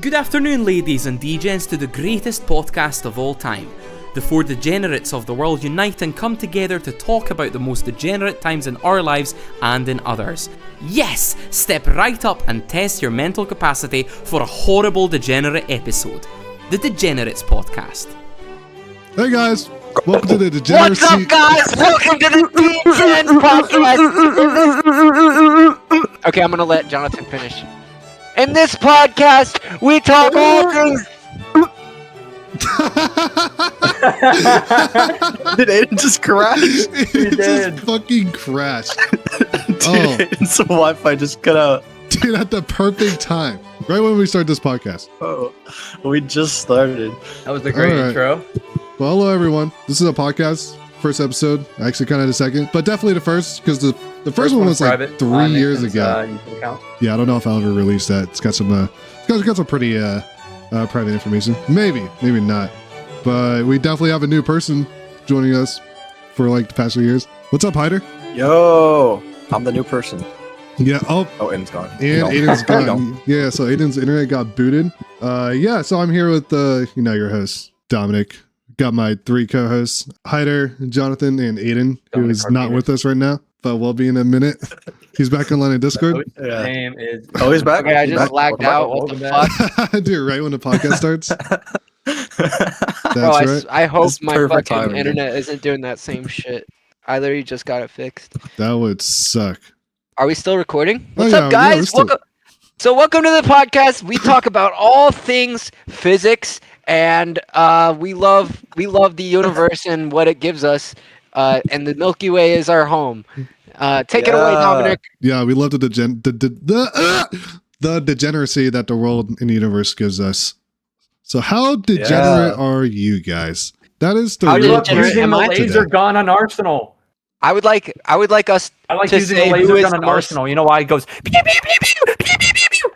Good afternoon, ladies and degens, to the greatest podcast of all time. The four degenerates of the world unite and come together to talk about the most degenerate times in our lives and in others. Yes! Step right up and test your mental capacity for a horrible degenerate episode. The Degenerates Podcast. Hey guys, welcome to the Degeneracy. What's up, guys? Welcome to the Degen Podcast. Okay, I'm gonna let Jonathan finish. In this podcast, we talk all things. Did Aiden just crash? It just fucking crashed. Dude, Aiden's Wi-Fi just cut out. Dude, at the perfect time. Right when we start this podcast. Oh, we just started. That was a great intro. Well, hello everyone. This is a podcast. First episode. Actually kind of the second. But definitely the first, because the first one was like 3 years ago. Yeah, I don't know if I'll ever release that. It's got some pretty private information. Maybe not. But we definitely have a new person joining us for like the past 2 years. What's up, Hyder? Yo, I'm the new person. Yeah. Oh, Aiden's gone. And Aiden's gone. Yeah, so Aiden's internet got booted. Yeah, so I'm here with your host, Dominic. Got my three co-hosts, Hyder, Jonathan, and Aiden, who is not with us right now, but will be in a minute. He's back online in Discord. Yeah. Name is. Oh, he's back. Okay, I just lagged out. What the fuck? Dude, right when the podcast starts. Bro, That's right. I hope That's my perfect fucking timing, internet isn't doing that same shit. I literally just got it fixed. That would suck. Are we still recording? Oh, What's yeah, up, yeah, we're guys? still- Welcome to the podcast. We talk about all things physics, and we love the universe and what it gives us. And the Milky Way is our home. Take it away, Dominic. Yeah, we love the degeneracy that the world and the universe gives us. So how degenerate are you guys? That is the How real degenerate question using the am I laser today. gun on Arsenal. I would like us. I like to using say the who laser is gun the on most- Arsenal. You know why it goes pew, pew, pew, pew, pew, pew, pew, pew.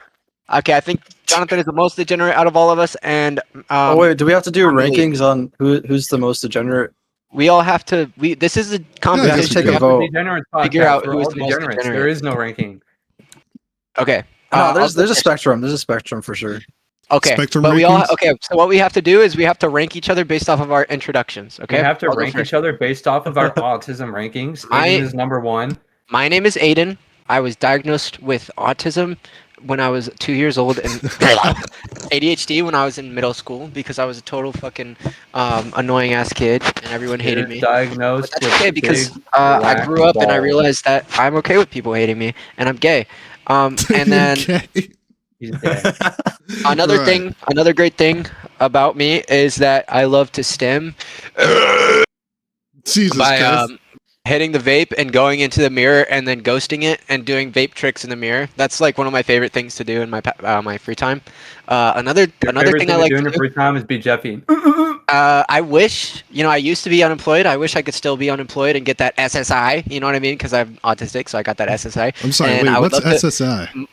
Okay, I think Jonathan is the most degenerate out of all of us, and Oh wait, do we have to do I'm really- rankings on who's the most degenerate? we all have to. This is a competition. take We a have to- vote. Degenerates Figure podcast. out We're who's all the most degenerates. degenerate. There is no ranking. Okay. No, there's I'll a finish. spectrum. There's a spectrum for sure. Okay, Spectrum but we all rankings? okay. So what we have to do is we have to rank each other based off of our introductions. Okay, We have to I'll go rank first. each other based off of our autism rankings. I- Aiden is number one. My name is Aiden. I was diagnosed with autism when I was 2 years old and ADHD when I was in middle school because I was a total fucking annoying ass kid and everyone hated You're me. diagnosed But that's with okay because big I black grew up and I balls. realized that I'm okay with people hating me and I'm gay. And then Okay. He's dead. another Right. thing, another great thing about me is that I love to stim Jesus by Christ. hitting the vape and going into the mirror and then ghosting it and doing vape tricks in the mirror. That's like one of my favorite things to do in my my free time. Another Your thing favorite I like to do in to your do, free time is be Jeffy. I wish, I used to be unemployed. I wish I could still be unemployed and get that SSI. You know what I mean? Because I'm autistic, so I got that SSI. I'm sorry, and wait, I would what's love to- SSI?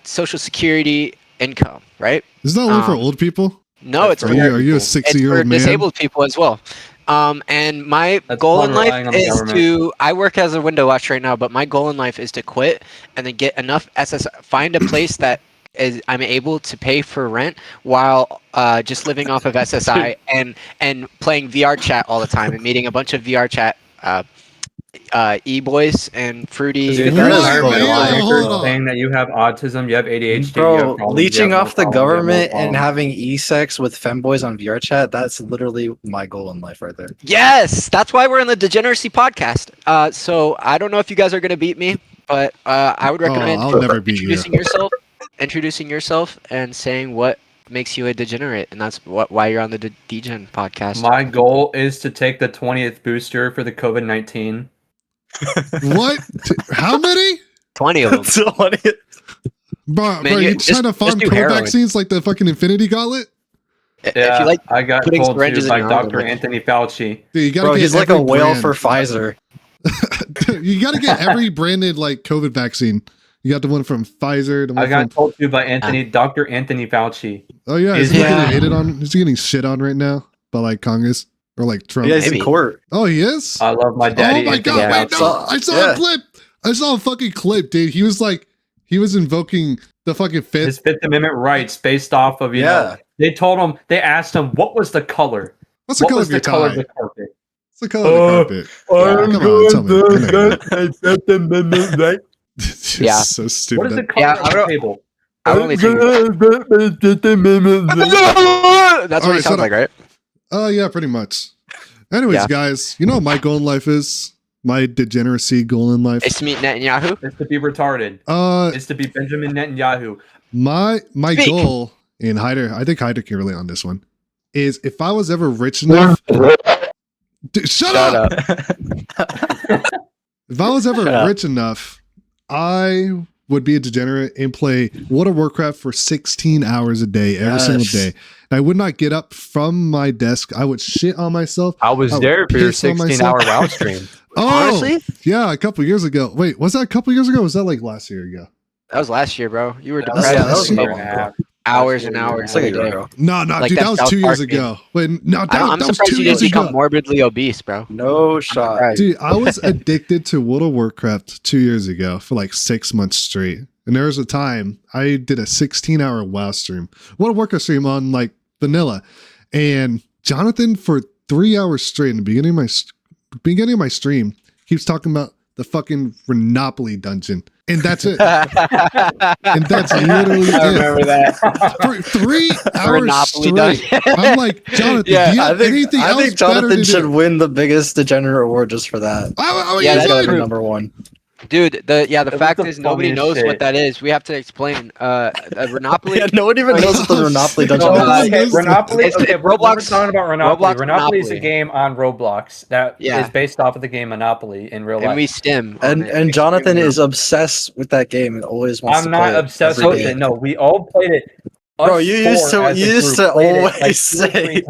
Social Security income, right? Isn't that only for um, old people? No, it's Are for you a it's 60-year-old for man? disabled people as well. And my That's goal in fun life relying on the is government. to. I work as a window washer right now, but my goal in life is to quit and then get enough SSI. Find a place that is I'm able to pay for rent while just living off of SSI and playing VR chat all the time and meeting a bunch of VR chat e-boys and fruity. Dude, What? there's environmental Hold anchors on. saying that you have autism, you have ADHD, you have Bro, problems, leeching you have off the more problems, you have government more and problems. having e-sex with femboys on VR chat, that's literally my goal in life right there. Yes, that's why we're in the Degeneracy podcast. So I don't know if you guys are gonna beat me, but I would recommend I'll never beat you. introducing yourself and saying what makes you a degenerate, and that's why you're on the Degen podcast. My goal is to take the 20th booster for the COVID-19. What? How many? 20 of them. Bro, Man, you just- trying to just farm do COVID heroin. vaccines like the fucking Infinity Gauntlet? If Yeah, you like, I got putting told to syringes in by your arm, Dr. like- Anthony Fauci. Dude, you gotta Bro, get he's like a every whale brand. for Pfizer. You gotta get every branded like COVID vaccine. You got the one from Pfizer. The one I got from, told to by Dr. Anthony Fauci. oh yeah, is he Yeah. getting hated on? Is he getting shit on right now by like Congress or like Trump? Yeah, he's Maybe. in court. Oh, he is. I love my daddy. Oh my Anthony god! Yeah. Wait, no! Fauci. I saw Yeah. a clip. I saw a fucking clip, dude. He was invoking the fucking his Fifth Amendment rights based off of you know. They asked him what was the color. What's the color of your color tie? of the carpet? What's the color of the carpet? Come on, tell me. Yeah. So stupid. What is the color of the table? I would only think that's what he sounds like, right? Yeah, pretty much. Anyways, guys, you know what my goal in life is? My degeneracy goal in life. It's to meet Netanyahu. It's to be retarded. It's to be Benjamin Netanyahu. My goal in Hyder, I think Hyder can relate on this one, is if I was ever rich enough. Dude, shut up! If I was ever rich enough, I would be a degenerate and play World of Warcraft for 16 hours a day, every single day. And I would not get up from my desk. I would shit on myself. I was there for your 16-hour WoW stream. Honestly? Yeah, a couple years ago. Wait, was that a couple years ago? Or was that like last year ago? That was last year, bro. You were depressed. depressed. That was a year and a half. Hours and hours. It's like a year ago. No, like dude, that was 2 years ago. Wait, no, I'm surprised you didn't become morbidly obese, bro. No shot. Dude, I was addicted to World of Warcraft 2 years ago for like 6 months straight. And there was a time I did a 16-hour WoW stream. World of Warcraft stream on like vanilla. And Jonathan, for 3 hours straight in the beginning of my stream, keeps talking about the fucking Renopoly dungeon. And that's it. And that's literally I remember that. For 3 hours straight. I'm like, Jonathan, do you have anything else? I think Jonathan should win the biggest degenerate award just for that. Yeah, that's true. Number one. Dude, the fact is nobody knows what that is. We have to explain. Renopoly. Yeah, no one even knows what the Renopoly dungeon is. Roblox. Roblox. We're talking about Renopoly. Renopoly is a game on Roblox that is based off of the game Monopoly in real life. And we stim. And Jonathan is obsessed with that game and always wants to play it. I'm not obsessed with it. No, we all played it. Bro, you used to always say.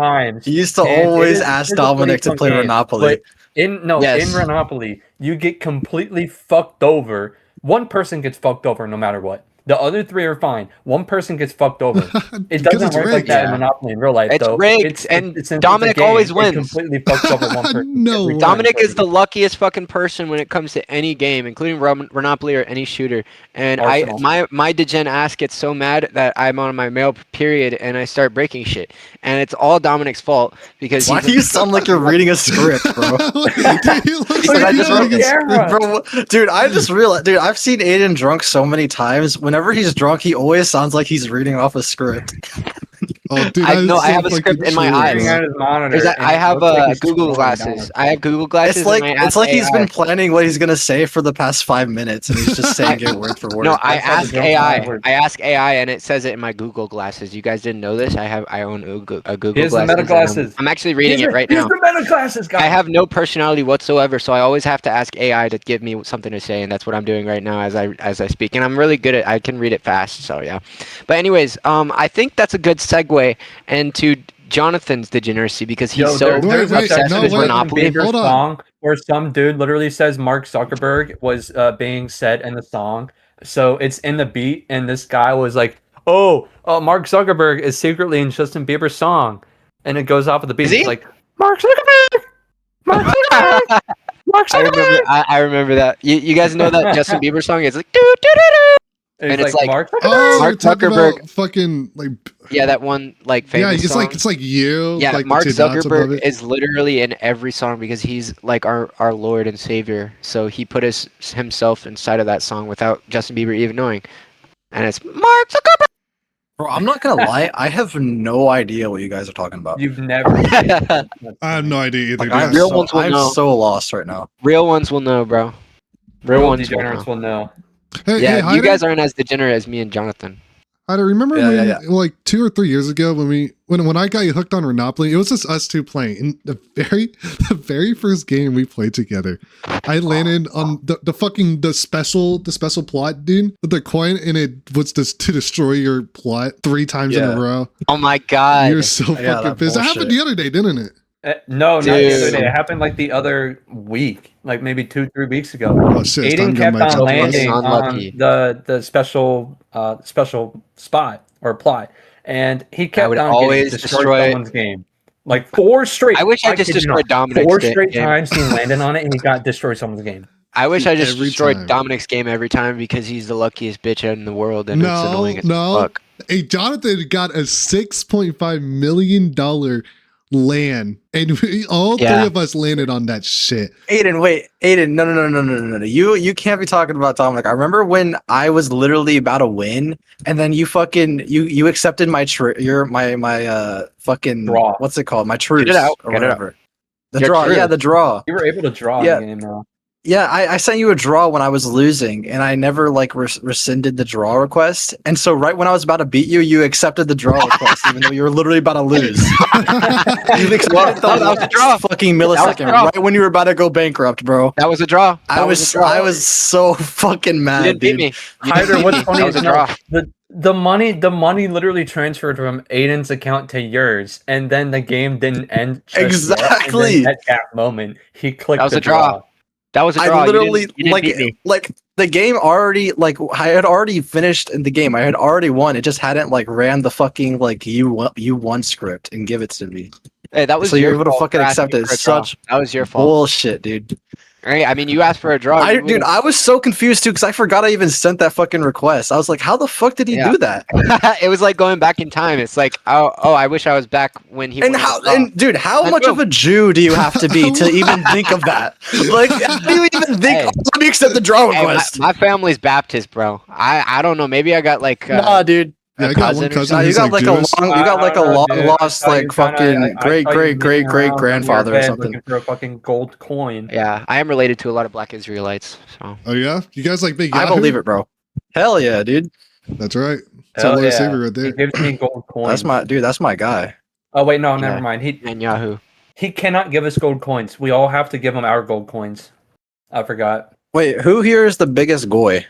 You used to always ask Dominic to play Renopoly. In Renopoly, you get completely fucked over. One person gets fucked over no matter what. The other three are fine. One person gets fucked over. It doesn't work like that in Monopoly in real life, though. Rigged, and Dominic always wins. Completely fucks over one person. No, Dominic is the luckiest fucking person when it comes to any game, including Monopoly or any shooter. And my degen ass gets so mad that I'm on my mail period and I start breaking shit. And it's all Dominic's fault because. Why do you sound like you're reading a script, bro? Dude, I just realized. Dude, I've seen Aiden drunk so many times. Whenever he's drunk, he always sounds like he's reading off a script. Oh, dude, I have a script in my eyes. I have Google glasses. I have Google glasses. It's like he's been planning what he's gonna say for the past 5 minutes, and he's just saying it word for word. No, I ask AI. I ask AI, and it says it in my Google glasses. You guys didn't know this? I own a Google Here's glasses. The meta glasses. I'm actually reading it right now. Here's the meta glasses, guys. I have no personality whatsoever, so I always have to ask AI to give me something to say, and that's what I'm doing right now as I speak. And I'm really good at. I can read it fast, so yeah. But anyways, I think that's a good segue into Jonathan's degeneracy because he's there's obsessed with Monopoly. Hold on. Song where some dude literally says Mark Zuckerberg was being said in the song, so it's in the beat, and this guy was like, Mark Zuckerberg is secretly in Justin Bieber's song, and it goes off of the beat. It's like Mark Zuckerberg, Mark Zuckerberg, Mark Zuckerberg. I remember that. You guys know that Justin Bieber song? It's like doo doo doo doo. And it's like Mark Zuckerberg, fucking like that one like famous it's song. It's like you. Yeah, like Mark Zuckerberg is literally in every song because he's like our Lord and Savior. So he put himself inside of that song without Justin Bieber even knowing, and it's Mark Zuckerberg. Bro, I'm not gonna lie. I have no idea what you guys are talking about. You've never. I have no idea either. I'm so lost right now. Real ones will know, bro. Real ones will know. Hey, you guys aren't as degenerate as me and Jonathan. I remember like 2 or 3 years ago when I got you hooked on Monopoly, it was just us two playing. In the very first game we played together, I landed on the special plot, dude, with the coin, and it was just to destroy your plot 3 times in a row. Oh my god, you're so fucking pissed. It happened the other day, didn't it? No, not the other day. It happened like the other week, like maybe 2-3 weeks ago. Oh shit! Aiden kept on landing on the special spot or plot, and he kept on always destroy someone's game. Like 4 straight. I wish I just destroyed Dominic's 4 straight times he landed on it, and he got destroyed someone's game. I wish I just Every destroyed time. Dominic's game every time because he's the luckiest bitch in the world, and it's annoying as fuck. Hey, Jonathan got a $6.5 million land, and all three of us landed on that shit. Aiden, wait, Aiden, no. You can't be talking about Dominic. I remember when I was literally about to win, and then you fucking you accepted my fucking Draw. What's it called? My truce Get it out. or Get it out. whatever. The draw, truce. yeah, the draw. You were able to draw Yeah. in the game though. Yeah, I sent you a draw when I was losing, and I never like rescinded the draw request. And so right when I was about to beat you, you accepted the draw request, even though you were literally about to lose. You accepted that was a draw. Fucking millisecond, right when you were about to go bankrupt, bro. That was a draw. I was so fucking mad. You didn't beat me. Hyder, what's funny That was is a draw. the money literally transferred from Aiden's account to yours, and then the game didn't end. Exactly. At that moment, he clicked. That was the a draw. That was a draw. I literally you didn't beat me. like the game already I had already finished in the game. I had already won. It just hadn't like ran the fucking like you won script and give it to me. Hey, that was so your you're able to fucking accept it. Such that was your fault. Bullshit, dude. Right? I mean, you asked for a draw. Dude, I was so confused too because I forgot I even sent that fucking request. I was like, how the fuck did he do that? It was like going back in time. It's like, oh, I wish I was back when he. Dude, how much of a Jew do you have to be to even think of that? Like, how do you even think? Hey, let me accept the draw request. My family's Baptist, bro. I don't know. Maybe I got like. Nah, dude. Yeah, I got one cousin. You got like a long dude, lost like fucking great grandfather or something. Looking for a fucking gold coin. Yeah, I am related to a lot of Black Israelites. So. Oh yeah, you guys like big Yahoo? I believe it, bro. Hell yeah, dude. That's right. That's our Lord Savior right there. He gives me gold coins. That's my guy. Oh wait, no, never mind. And Yahoo. He cannot give us gold coins. We all have to give him our gold coins. I forgot. Wait, who here is the biggest goy?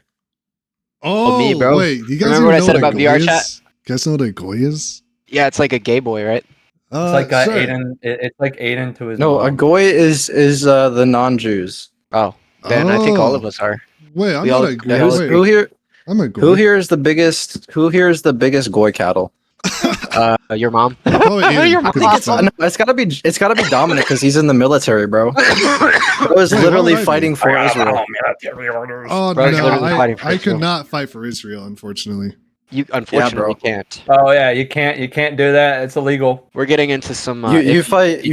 Oh, me, bro. Wait, you guys remember what I said about VR is? chat? You guys know what a goy is? Yeah, it's like a gay boy, right? It's like Aiden. It's like Aiden to his. No, mom. a goy is the non-Jews. Oh, then I think all of us are. Wait, I'm not a goy. Yeah, who here? I'm a goy. Who here is the biggest? Who here is the biggest goy cattle? Your mom. Your mom. It's gotta be Dominic because he's in the military, bro. I was literally fighting for Israel. Oh no, I could not fight for Israel, unfortunately. You unfortunately can't. Oh yeah, you can't do that. It's illegal. We're getting into some. You fight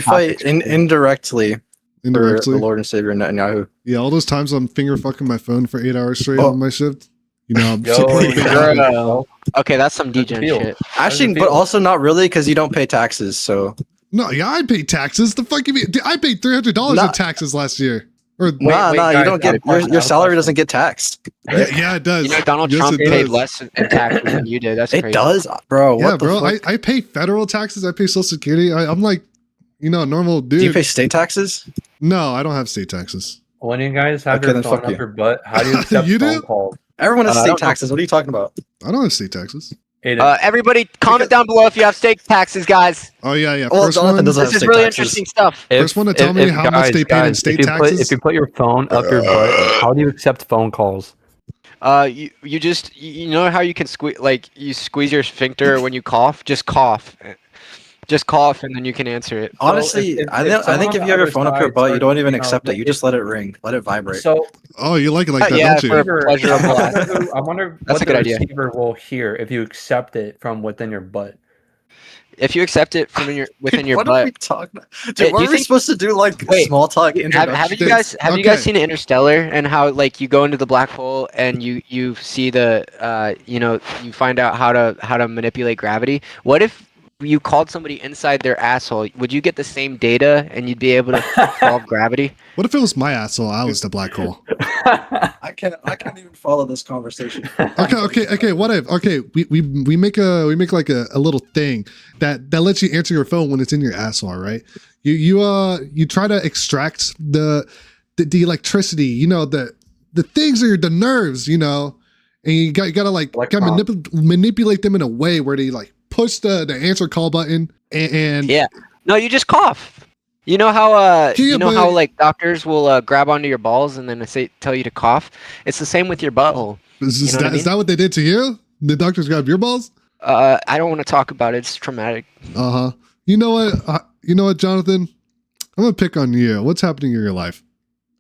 indirectly. Indirectly, for the Lord and Savior Netanyahu. Yeah, all those times I'm finger fucking my phone for 8 hours straight on my shift. You know, okay, that's some degen shit. Actually, but also not really because you don't pay taxes. So no, yeah, I pay taxes. The fuck you mean? I paid $300 in taxes last year. Or wait, you don't get your salary doesn't get taxed. Yeah, it does. You know, Donald Trump paid less in taxes than you did. That's crazy. It does, bro. Yeah, bro. I pay federal taxes. I pay Social Security. I'm like, a normal dude. Do you pay state taxes? No, I don't have state taxes. When you guys have your phone up your butt, how do you accept phone calls? Everyone has state taxes. What are you talking about? I don't have state taxes. Everybody, comment down below if you have state taxes, guys. Oh yeah. Well, this is really interesting stuff. First one to tell me how much they pay in state taxes. If you put your phone up your butt, how do you accept phone calls? You just know how you can squeeze your sphincter when you cough. Just cough. Just cough and then you can answer it. Honestly, I think if you have your phone up your butt, you don't even accept it. You just let it ring, let it vibrate. So, you like it like that, don't you? I wonder that's what a good the idea. receiver will hear if you accept it from within your butt. If you accept it from within your butt. What are we talking about? Dude, what are we supposed to do? Like small talk introduction? Have you guys seen Interstellar and how like you go into the black hole and you see the you find out how to manipulate gravity? What if you called somebody inside their asshole? Would you get the same data and you'd be able to solve gravity? What if it was my asshole? I was the black hole. I can't even follow this conversation. Okay. What if? Okay, we make like a little thing that lets you answer your phone when it's in your asshole, right? You try to extract the electricity, the things are the nerves, and you gotta manipulate them in a way where they like push the answer call button and yeah. No, you just cough. You know how how like doctors will grab onto your balls and then tell you to cough? It's the same with your butthole. Is that what they did to you? The doctors grab your balls? I don't want to talk about it. It's traumatic. You know what? Jonathan? I'm gonna pick on you. What's happening in your life?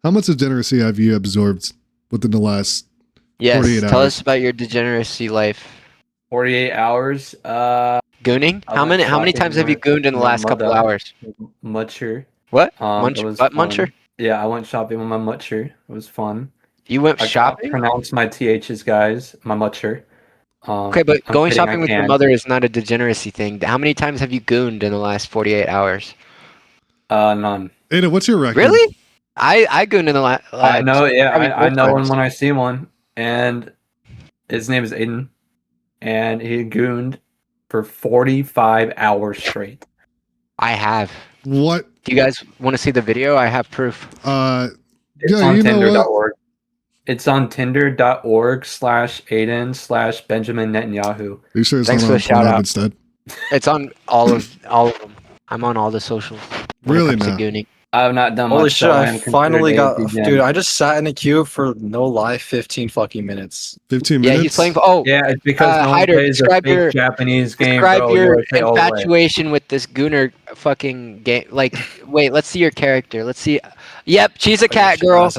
How much degeneracy have you absorbed within the last 48 hours? Tell us about your degeneracy life. 48 hours. Gooning? How many times have you gooned in the last couple hours? Mutcher. What? Muncher? Yeah, I went shopping with my Mutcher. It was fun. You went shopping? I pronounced my THs, guys. My Mutcher. Okay, but going shopping with your mother is not a degeneracy thing. How many times have you gooned in the last 48 hours? None. Ada, what's your record? Really? I gooned in the last. I know, yeah. I know him when I see one. And his name is Aiden. And he gooned for 45 hours straight. I have. What? Do you guys want to see the video? I have proof. It's on Tinder.org. It's on Tinder.org/Aiden/Benjamin Netanyahu. Are you sure it's Thanks not for the shout out. Instead? It's on all of them. I'm on all the socials. Really now? I've not done Holy much. shit, I finally got... Dude, I just sat in a queue for, no lie, 15 fucking minutes. 15 minutes? Yeah, he's playing... yeah, it's because no one plays a fake Japanese game, describe your infatuation with this gooner fucking game. Like, wait, let's see your character. Let's see... Yep, she's a cat girl.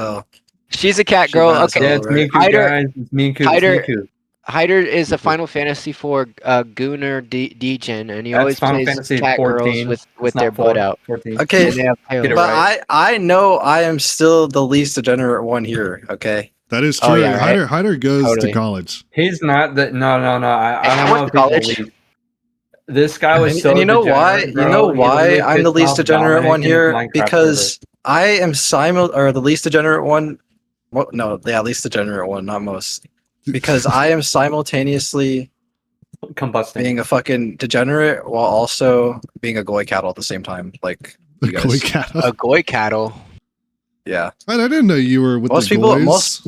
She's a cat girl. Okay. Yeah, it's Miku, guys. It's Miku. Hyder is a Final Fantasy IV gooner degen, and he always plays cat 14. Girls with their butt out. 14. Okay, but I know I am still the least degenerate one here, okay? That is true. Yeah, right? Hyder goes to college. He's not the... No. I don't know college. This guy was so... And you know why? You know why I'm the least degenerate one here? Because I am the least degenerate one... Well, no, yeah, least degenerate one, not most. Because I am simultaneously combusting, being a fucking degenerate while also being a goy cattle at the same time. Like you guys. Goy cattle. A goy cattle. Yeah. I didn't know you were with most the people. goys.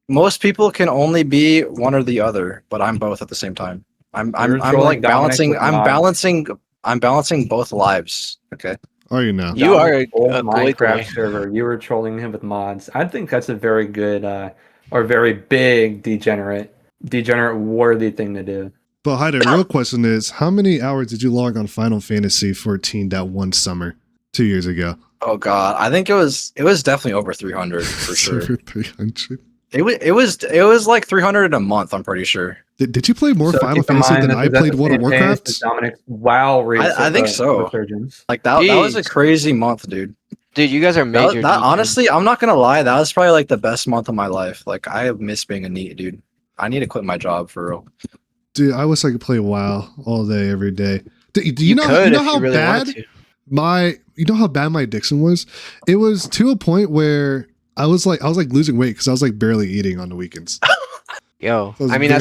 Most people can only be one or the other, but I'm both at the same time. I'm like balancing. I'm balancing both lives. Okay. Are you now? You are a Minecraft server. You were trolling him with mods. I think that's a very good or very big degenerate worthy thing to do. But Hyder, real question is, how many hours did you log on Final Fantasy 14 that one summer 2 years ago? Oh god, I think it was definitely over 300 for sure. Over 300. It was like 300 a month. I'm pretty sure. Did you play more Final Fantasy than I played World of Warcraft? Wow, I think so. Like that was a crazy month, dude. Dude, you guys are major. That honestly, I'm not gonna lie. That was probably like the best month of my life. Like I miss being a NEET, dude. I need to quit my job for real. Dude, I wish I could play WoW all day, every day. Do you know how bad my addiction was? It was to a point where I was like losing weight because I was like barely eating on the weekends. Yo, I mean,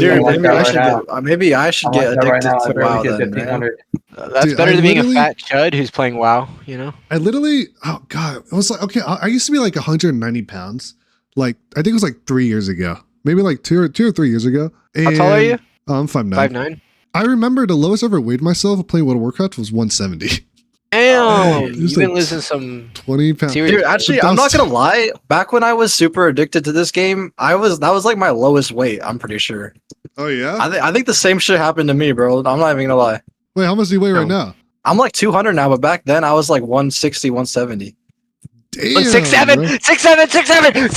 maybe I should get addicted to WoW then. That's better than being a fat chud who's playing WoW, you know? I literally, oh God, it was like, okay, I used to be like 190 pounds. Like, I think it was like 3 years ago. Maybe like two or 3 years ago. And, how tall are you? I'm 5'9". 5'9"? I remember the lowest I ever weighed myself playing World of Warcraft was 170. Damn, you've been losing some 20 pounds. Dude, actually, I'm not gonna lie. Back when I was super addicted to this game, that was like my lowest weight. I'm pretty sure. Oh yeah. I think the same shit happened to me, bro. I'm not even gonna lie. Wait, how much do you weigh right now? I'm like 200 now, but back then I was like 160, 170. Damn, 6'7", 6'7",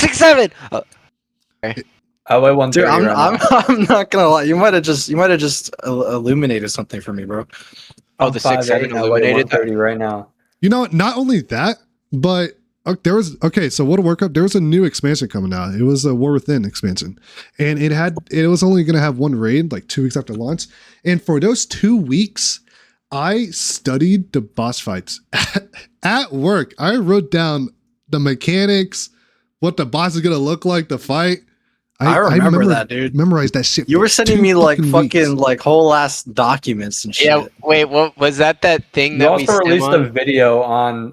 6'7". I weigh 130. Dude, I'm not gonna lie. You might have just illuminated something for me, bro. Oh, the 6'7" illuminated 30 right now. You know, not only that, but so World of Warcraft, there was a new expansion coming out. It was a War Within expansion. And it was only gonna have one raid, like 2 weeks after launch. And for those 2 weeks, I studied the boss fights at work. I wrote down the mechanics, what the boss is gonna look like, the fight. I remember that, dude. Memorized that shit. You were sending me like fucking like whole ass documents and shit. Yeah, wait, what was that thing that we also released a video on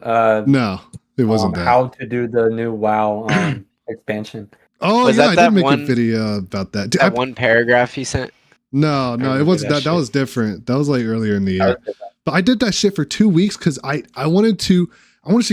no, it wasn't that. How to do the new WoW expansion. Oh, was I did make a video about that. That one paragraph you sent? No, it wasn't that. That was different. That was like earlier in the year. But I did that shit for 2 weeks because I wanted to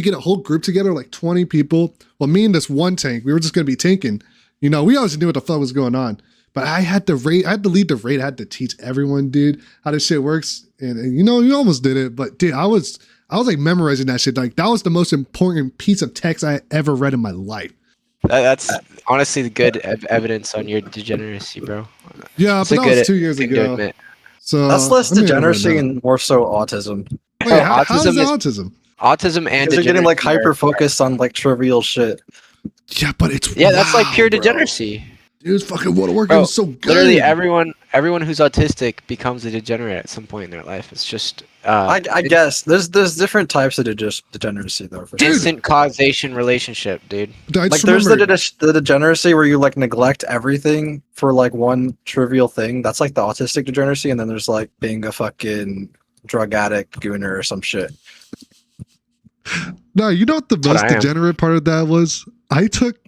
get a whole group together, like 20 people. Well, me and this one tank, we were just gonna be tanking. You know, we always knew what the fuck was going on. But I had to lead the raid. I had to teach everyone, dude, how this shit works. And you know, you almost did it, but dude, I was like memorizing that shit. Like that was the most important piece of text I ever read in my life. That's honestly good evidence on your degeneracy, bro. Yeah, but that was 2 years ago. So that's less degeneracy and more so autism. Wait, how's autism? Autism and you're getting like hyper focused on like trivial shit. Yeah, but it's that's like pure degeneracy. Dude, fucking waterworking is so good. Literally, everyone who's autistic becomes a degenerate at some point in their life. It's just. I guess there's different types of degeneracy though. For instant causation relationship, dude. Like there's the degeneracy where you like neglect everything for like one trivial thing. That's like the autistic degeneracy, and then there's like being a fucking drug addict, gooner, or some shit. No, you know what the most degenerate part of that was? I took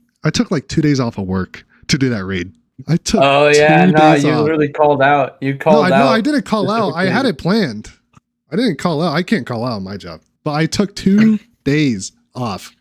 like 2 days off of work to do that raid. I took. Oh yeah, no, you literally called out. You called out. No, I didn't call out. I had it planned. I didn't call out. I can't call out on my job. But I took 2 days off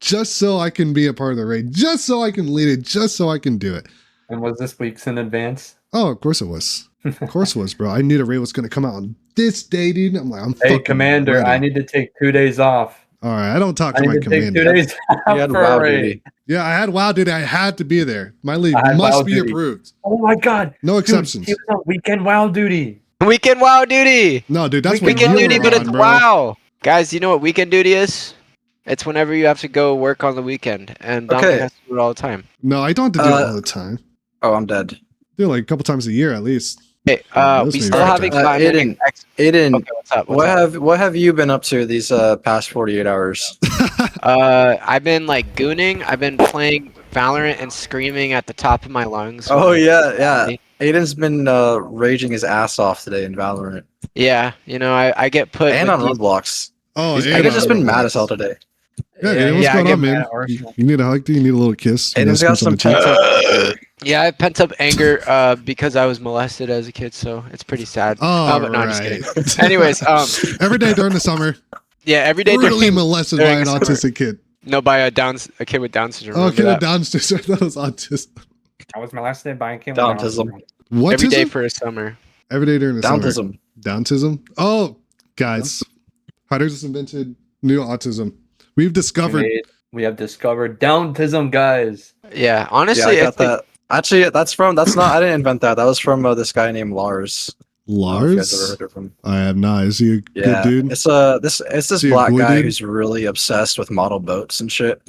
just so I can be a part of the raid, just so I can lead it, just so I can do it. And was this weeks in advance? Oh, of course it was. Of course it was, bro. I knew the raid was going to come out on this day, dude. I'm like, hey, Commander, ready. I need to take 2 days off. All right, I don't talk to my commander. 2 days off for a raid. Yeah, I had WoW duty. I had to be there. My leave must be approved. Oh my god. No exceptions. Dude, he was on weekend WoW duty. Weekend WoW duty. No, dude, that's weekend duty, but it's WoW. Guys, you know what weekend duty is? It's whenever you have to go work on the weekend, and Dominic has to do it all the time. No, I don't have to do it all the time. Oh, I'm dead. Do it like a couple times a year at least. Hey, we still haven't gotten Aiden, okay, what's up? What have you been up to these past 48 hours? I've been like gooning. I've been playing Valorant and screaming at the top of my lungs. Oh yeah. Aiden's been raging his ass off today in Valorant. Yeah, you know, I get put and on Roblox. Oh, Aiden's just been mad as hell today. Yeah, Aiden, what's going on, man? You need a hug? Do you need a little kiss? Aiden's got some pent-up. Yeah, I have pent-up anger because I was molested as a kid, so it's pretty sad. Oh, but no, I'm just kidding. Anyways, every day during the summer. Yeah, every day brutally molested by an autistic kid. No, by a kid with Down syndrome. Oh, a kid with Down syndrome. That was autistic. I was molested by a kid with Down syndrome. What? Every day for a summer. Every day during the summer. Downtism. Downtism? Oh, guys. Hiders has invented new autism. We have discovered Downtism, guys. Yeah, honestly, I got that. Actually, I didn't invent that. That was from this guy named Lars. Lars? I have not. Is he a good dude? It's this black guy who's really obsessed with model boats and shit.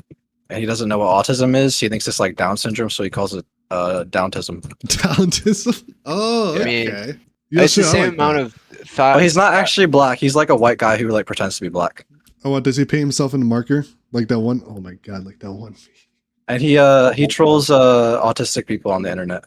And he doesn't know what autism is. He thinks it's like Down syndrome, so he calls it Downtism. Downtism? Oh, okay. I mean, it's the same amount of thought. But he's not actually black. He's like a white guy who like pretends to be black. Oh, what, does he paint himself in a marker? Like that one? Oh my god, like that one. And he trolls autistic people on the internet.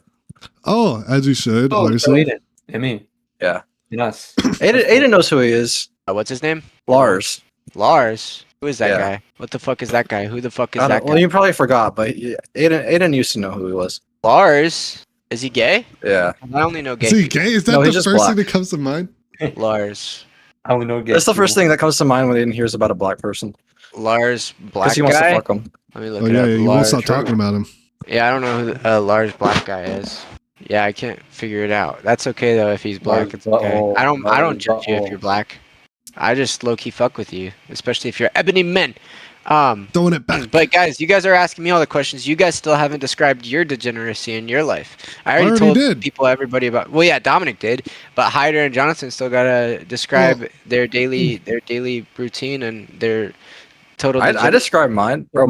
Oh, as you should. Oh, so Aiden. Me. Yeah. Yes. Aiden knows who he is. What's his name? Lars. Lars? Who is that guy? What the fuck is that guy? Who the fuck is that guy? Well, you probably forgot, but Aiden used to know who he was. Lars? Is he gay? Yeah. I only know gay. Is he gay? Is that the first thing that comes to mind? Lars. I only know gay. That's the first thing that comes to mind when Aiden hears about a black person. Lars Black guy? Because he wants to fuck him. Let me look it up. Yeah, you won't stop talking about him. Yeah, I don't know who the Lars Black guy is. Yeah, I can't figure it out. That's okay though if he's black. It's okay. I don't judge you if you're black. I just low key fuck with you, especially if you're ebony men. Throwing it back. But guys, you guys are asking me all the questions. You guys still haven't described your degeneracy in your life. I already told people, everybody about. Well, yeah, Dominic did, but Hyder and Jonathan still gotta describe their daily routine and their total. I described mine, bro.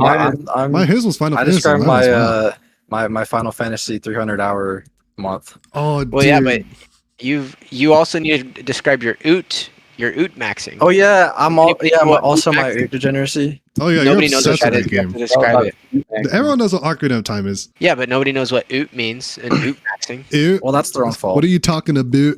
His was Final Fantasy. I described my Final Fantasy 300-hour month. Oh, well, yeah, but you also need to describe your oot maxing. Oh yeah, I'm also my oot degeneracy. Oh yeah, nobody knows what that is. You have to describe it. Everyone knows what Ocarina of Time is. Yeah, but nobody knows what oot means and oot maxing. Oot? Well, that's their own fault. What are you talking about?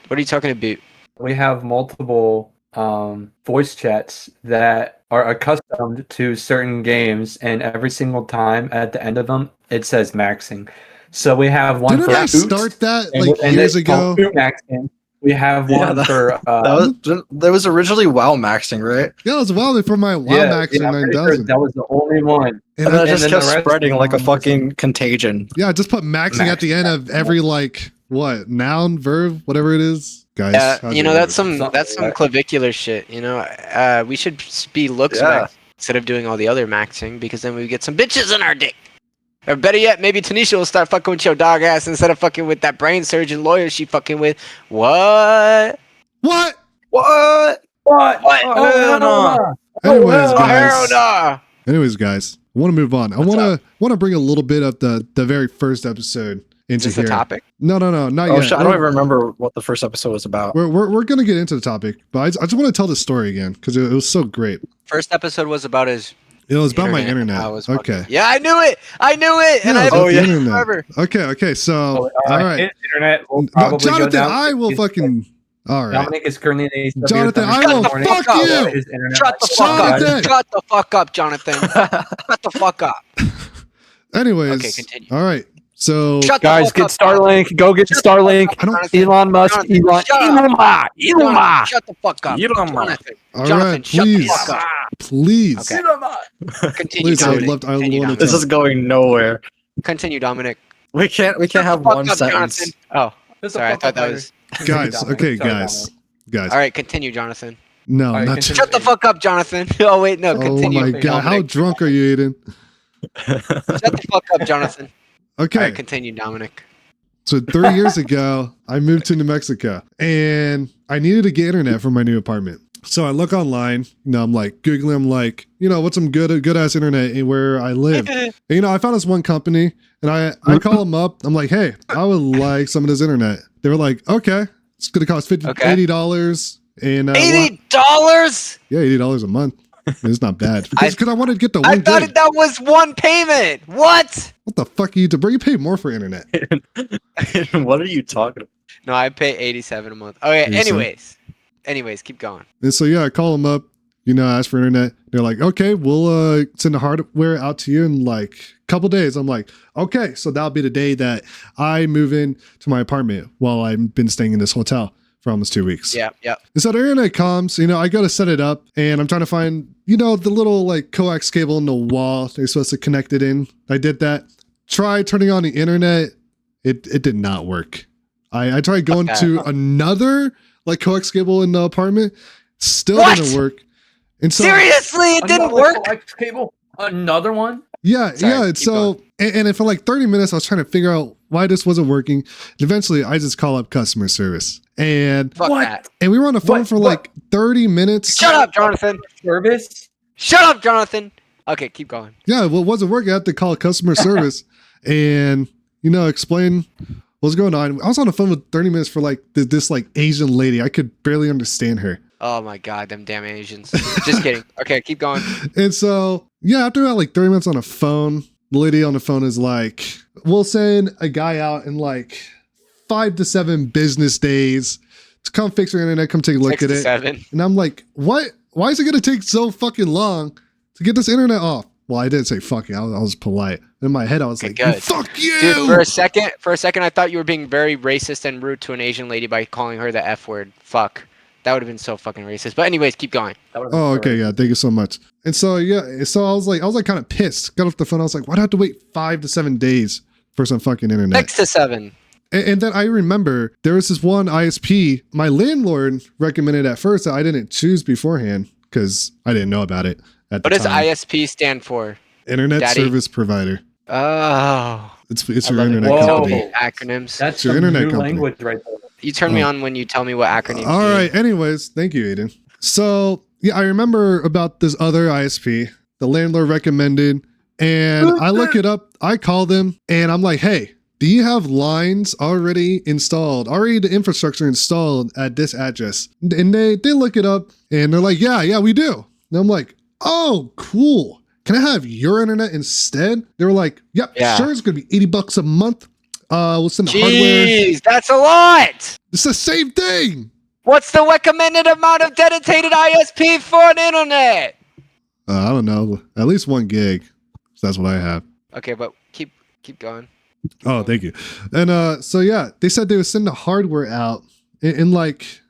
What are you talking about? We have multiple voice chats that are accustomed to certain games, and every single time at the end of them, it says maxing. So we have one. Didn't I start that like years ago? Maxing. We have one for. That was originally WoW maxing, right? Yeah, it was WoW for my WoW maxing 9000. Sure that was the only one. And then it just kept spreading like a fucking contagion. Yeah, just put maxing at the end of every noun, verb, whatever it is. Guys, that's some clavicular shit. We should be looks max instead of doing all the other maxing, because then we get some bitches in our dick. Or better yet, maybe Tanisha will start fucking with your dog ass instead of fucking with that brain surgeon lawyer she fucking with. What? Anyways, guys, I want to move on. I want to bring a little bit of the very first episode into here. The topic? No, not yet. I don't even remember what the first episode was about. We're gonna get into the topic, but I just want to tell the story again because it was so great. First episode was about his. It was about my internet. Okay. Yeah, I knew it. And I haven't forever. Okay. So, all right. Internet will probably Jonathan, go down. I will fucking. All right. Dominic is currently Jonathan, I will fuck you. Shut the fuck up. Shut the fuck up, Jonathan. Shut the fuck up. Anyways. Okay, continue. All right. So, guys, get Starlink. Go get Starlink. Elon Musk. Elon. Shut the fuck up. Jonathan. All right, please. Please. Okay. Continue, Please, Dominic. This is going nowhere. Continue, Dominic. We can't have one sentence. Jonathan. Oh, sorry. I thought that was. Guys. Okay, guys. All right, continue, Jonathan. No, not shut the fuck up, Jonathan. Oh wait, no. Continue. Oh my god, how drunk are you, Aiden? Shut the fuck up, Jonathan. Okay. All right, continue, Dominic. So 3 years ago, I moved to New Mexico and I needed to get internet for my new apartment. So I look online, I'm like Googling, I'm like, what's some good ass internet where I live? And, I found this one company and I call them up. I'm like, hey, I would like some of this internet. They were like, okay, it's going to cost $80. And $80? Yeah, $80 a month. It's not bad because I wanted to get the one. I thought that was one payment. What the fuck are you to bro? You pay more for internet. What are you talking about? No, I pay $87 a month. Okay, anyways, keep going. And so I call them up, ask for internet. They're like, okay, we'll send the hardware out to you in like a couple days. I'm like, okay, so that'll be the day that I move in to my apartment while I've been staying in this hotel for almost 2 weeks. Yeah. And so the internet comes, I go to set it up and I'm trying to find, the little like coax cable in the wall they're supposed to connect it in. I did that. Try turning on the internet. It did not work. I tried going to another like coax cable in the apartment. Still didn't work. And so seriously, it didn't work. Coax cable? Another one? Yeah. So, and for like 30 minutes, I was trying to figure out why this wasn't working. And eventually, I just call up customer service. And and we were on the phone for like 30 minutes. Shut up, Jonathan. Service? Shut up, Jonathan. Okay, keep going. Yeah, well, it wasn't working. I had to call customer service and, explain what's going on. I was on the phone with 30 minutes for like this like Asian lady. I could barely understand her. Oh my God, them damn Asians. Just kidding. Okay, keep going. And so, after about like 30 minutes on the phone, the lady on the phone is like, we'll send a guy out in like 5 to 7 business days to come fix your internet, come take a look at it. 7. And I'm like, what? Why is it going to take so fucking long to get this internet off? Well, I didn't say fucking. I was polite. In my head, I was like, good. Fuck you! Dude, for a second, I thought you were being very racist and rude to an Asian lady by calling her the F word. Fuck. That would have been so fucking racist. But anyways, keep going. Oh, okay, yeah. Thank you so much. And so, so I was like kind of pissed. Got off the phone. I was like, why do I have to wait 5 to 7 days for some fucking internet? 6 to 7. And then I remember there was this one ISP my landlord recommended at first that I didn't choose beforehand because I didn't know about it at the time. What does ISP stand for? Internet Service Provider. Oh. It's your internet company. Acronyms. That's your internet company. Language right there. You turn me on when you tell me what acronyms. All right. Anyways, thank you, Aiden. So I remember about this other ISP the landlord recommended, and I look it up. I call them, and I'm like, hey, do you have lines already the infrastructure installed at this address? And they look it up, and they're like, yeah, we do. And I'm like, oh, cool. Can I have your internet instead? They were like, yep, sure. It's going to be $80 a month. We'll send the hardware. Jeez, that's a lot. It's the same thing. What's the recommended amount of dedicated ISP for an internet? I don't know. At least 1 gig. So that's what I have. Okay, but keep going. Oh, thank you. And so they said they would send the hardware out in like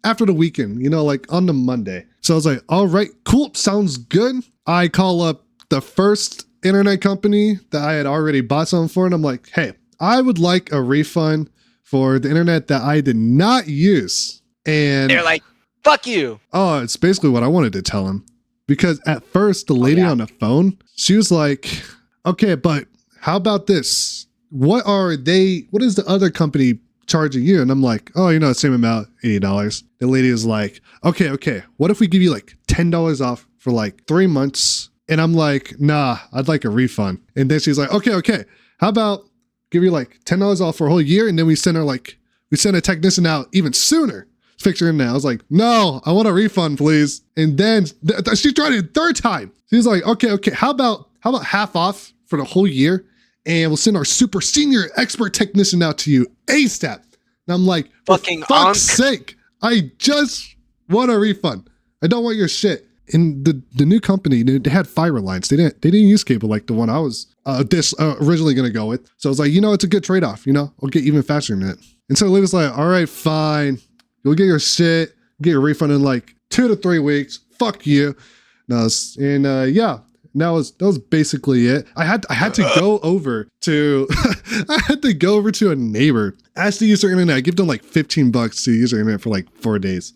after the weekend, like on the Monday. So I was like, all right, cool, sounds good. I call up the first internet company that I had already bought something for, and I'm like, hey, I would like a refund for the internet that I did not use. And they're like, fuck you. Oh, it's basically what I wanted to tell him. Because at first, the lady on the phone, she was like, okay, but how about this? What is the other company charging you? And I'm like, oh, the same amount, $80. The lady is like, okay, what if we give you like $10 off for like 3 months? And I'm like, nah, I'd like a refund. And then she's like, okay, how about give you like $10 off for a whole year? And then we send a technician out even sooner. Fix her in now. I was like, no, I want a refund, please. And then she tried it a third time. She's like, okay, how about half off for the whole year? And we'll send our super senior expert technician out to you ASAP. And I'm like, for fuck's sake, I just want a refund. I don't want your shit. And the new company, they had fiber lines. They didn't use cable like the one I was originally going to go with. So I was like, it's a good trade-off. I'll get even faster than it. And so the lady was like, all right, fine. You'll get your shit, get your refund in like 2 to 3 weeks. Fuck you. That was basically it. I had to go over to a neighbor, ask to use their internet. I give them like $15 to use their internet for like 4 days.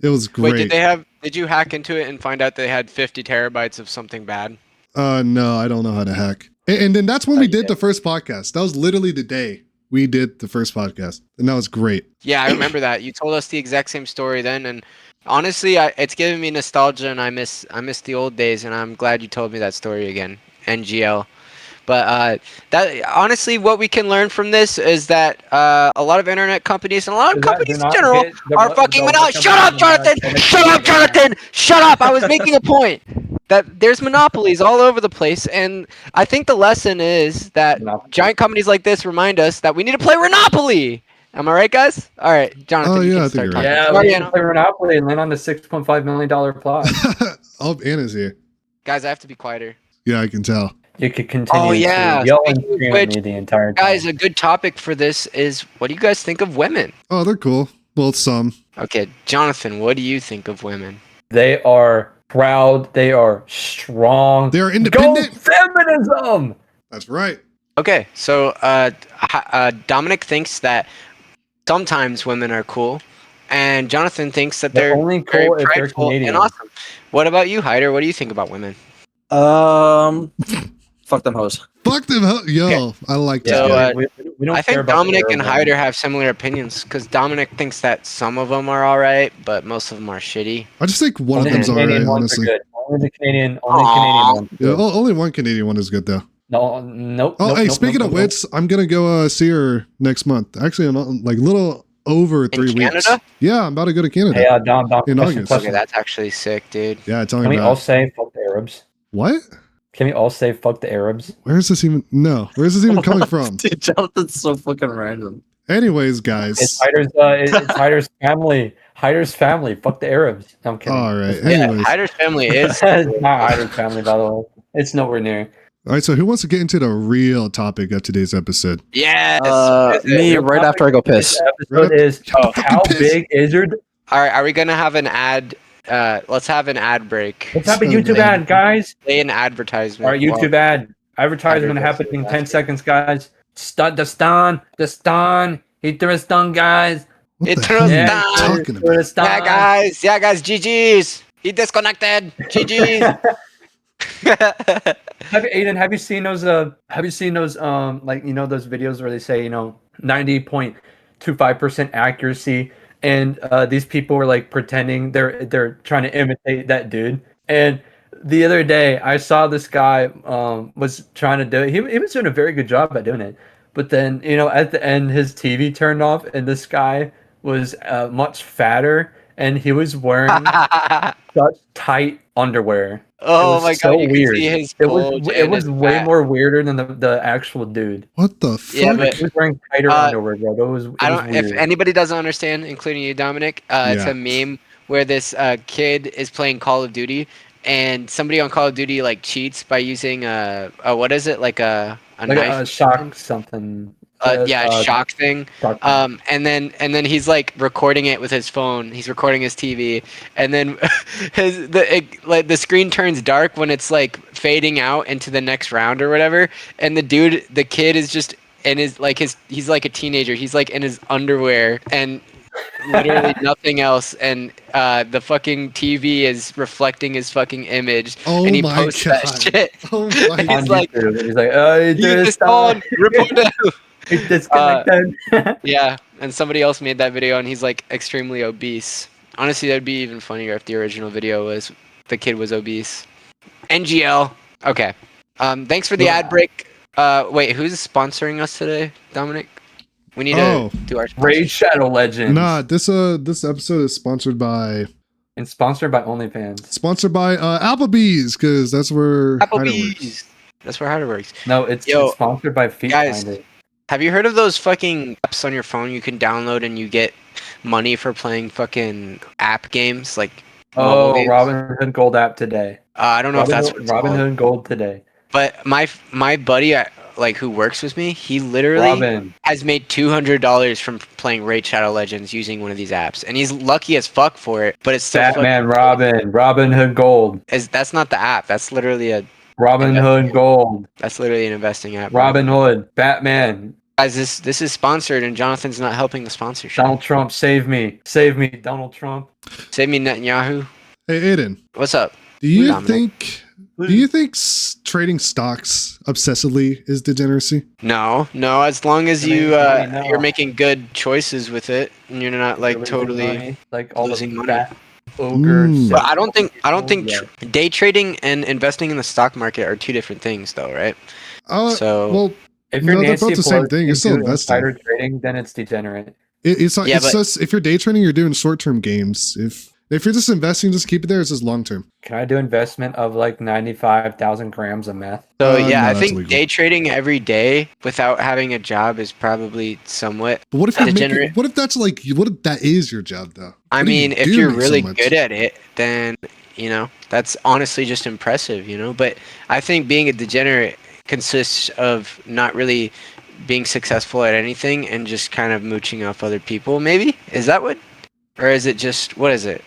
It was great. Wait, did you hack into it and find out they had 50 terabytes of something bad? No, I don't know how to hack. And then that's when we did the first podcast. That was literally the day we did the first podcast, and that was great. Yeah, I remember that. You told us the exact same story then, and honestly, it's giving me nostalgia, and I miss the old days, and I'm glad you told me that story again, NGL. But that honestly, what we can learn from this is that a lot of internet companies and a lot of companies in general are fucking monopolies. Shut up, Jonathan! Shut up, Jonathan! Shut up! I was making a point that there's monopolies all over the place, and I think the lesson is that giant companies like this remind us that we need to play Monopoly. Am I right, guys? All right, Jonathan, you can start talking. Yeah, we can play Monopoly and land on the $6.5 million plot. Oh, Anna's here. Guys, I have to be quieter. Yeah, I can tell. You could continue to yell and scream at me the entire time. Guys, a good topic for this is, what do you guys think of women? Oh, they're cool. Well, some. Okay, Jonathan, what do you think of women? They are proud. They are strong. They are independent. Go feminism! That's right. Okay, so Dominic thinks that sometimes women are cool, and Jonathan thinks that they're only very cool if they're prideful Canadian. and awesome. What about you, Hyder? What do you think about women? Fuck them hoes. Fuck them hoes. Yo, okay. I like that. So, we don't I think Dominic and Hyder have similar opinions, because Dominic thinks that some of them are alright, but most of them are shitty. I just think one of them's alright, honestly. Only the Canadian one. Yeah, only one Canadian one is good, though. Nope. Speaking of which, I'm gonna go see her next month. Actually, I'm like little over 3 weeks. Canada? Yeah, I'm about to go to Canada. Yeah, Dom, in August. Okay, that's actually sick, dude. Yeah, tell me about it. Can we all it. say fuck the Arabs? What? Can we all say fuck the Arabs? Where's this even coming from? Dude, Jonathan's so fucking random. Anyways, guys. It's Hyder's family. Hyder's family. Fuck the Arabs. I'm kidding. All right. Anyways. Yeah, Hyder's family is not Hyder's family, by the way. It's nowhere near. All right, so who wants to get into the real topic of today's episode? Yes. Me right after I go piss. This episode is how big is your... All right, are we going to have an ad? Let's have an ad break. Let's have a YouTube ad, guys. Play an advertisement. All right, YouTube ad. Advertisement happening in 10 seconds, guys. The Stan. Interesting, guys. Interesting. Yeah, guys. GG's. He disconnected. GG's. Aiden, have you seen those like, those videos where they say 90.25% accuracy, and these people were like pretending they're trying to imitate that dude? And the other day I saw this guy was trying to do it. He was doing a very good job at doing it, but then at the end his TV turned off, and this guy was much fatter, and he was wearing such tight underwear. Oh my god! You weird. Can see his it was way more weirder than the actual dude. What the fuck? Yeah, but he was wearing tighter underwear, bro. It was weird. If anybody doesn't understand, including you, Dominic, it's a meme where this kid is playing Call of Duty, and somebody on Call of Duty like cheats by using what is it, like a knife? A shock something. shock thing. And then he's like recording it with his phone. He's recording his TV, and then the screen turns dark when it's like fading out into the next round or whatever. And the kid is just in he's like a teenager. He's like in his underwear and literally nothing else, and the fucking TV is reflecting his fucking image, and he posts that shit. Oh my He's like, oh, this phone, report them. It's disconnected. Yeah, and somebody else made that video, and he's like extremely obese. Honestly, that'd be even funnier if the original video was the kid was obese. NGL. Okay. Thanks for the ad break. Wait, who's sponsoring us today, Dominic? We need to do our Raid Shadow Legends. Nah, this episode is sponsored by OnlyFans. Sponsored by Applebee's, because that's where Applebee's. That's where Hider works. No, it's sponsored by Feet guys, Finder. Have you heard of those fucking apps on your phone you can download and you get money for playing fucking app games like? Robinhood Gold app today. I don't know if that's what it's called. Robinhood Gold today. But my buddy, who works with me, he literally has made $200 from playing Raid Shadow Legends using one of these apps, and he's lucky as fuck for it. But it's still Robinhood Gold. That's not the app. That's literally a Robinhood Gold. That's literally an investing app. Robinhood, Batman. Guys, this is sponsored, and Jonathan's not helping the sponsorship. Donald Trump, save me, Donald Trump. Save me, Netanyahu. Hey, Aiden. What's up? Do you think trading stocks obsessively is degeneracy? No. As long as you're making good choices with it, and you're not like totally money, like all losing money. But I don't think day trading and investing in the stock market are two different things, though, right? If you're they're both the same thing. You're still investing. Insider trading, then it's degenerate. It's just if you're day trading, you're doing short-term games. If you're just investing, just keep it there. It's just long-term. Can I do investment of like 95,000 grams of meth? So I think illegal. Day trading every day without having a job is probably somewhat. But what if that is your job though? I mean, if you're really good at it, then that's honestly just impressive, But I think being a degenerate consists of not really being successful at anything and just kind of mooching off other people. Maybe is that what, or is it just what is it?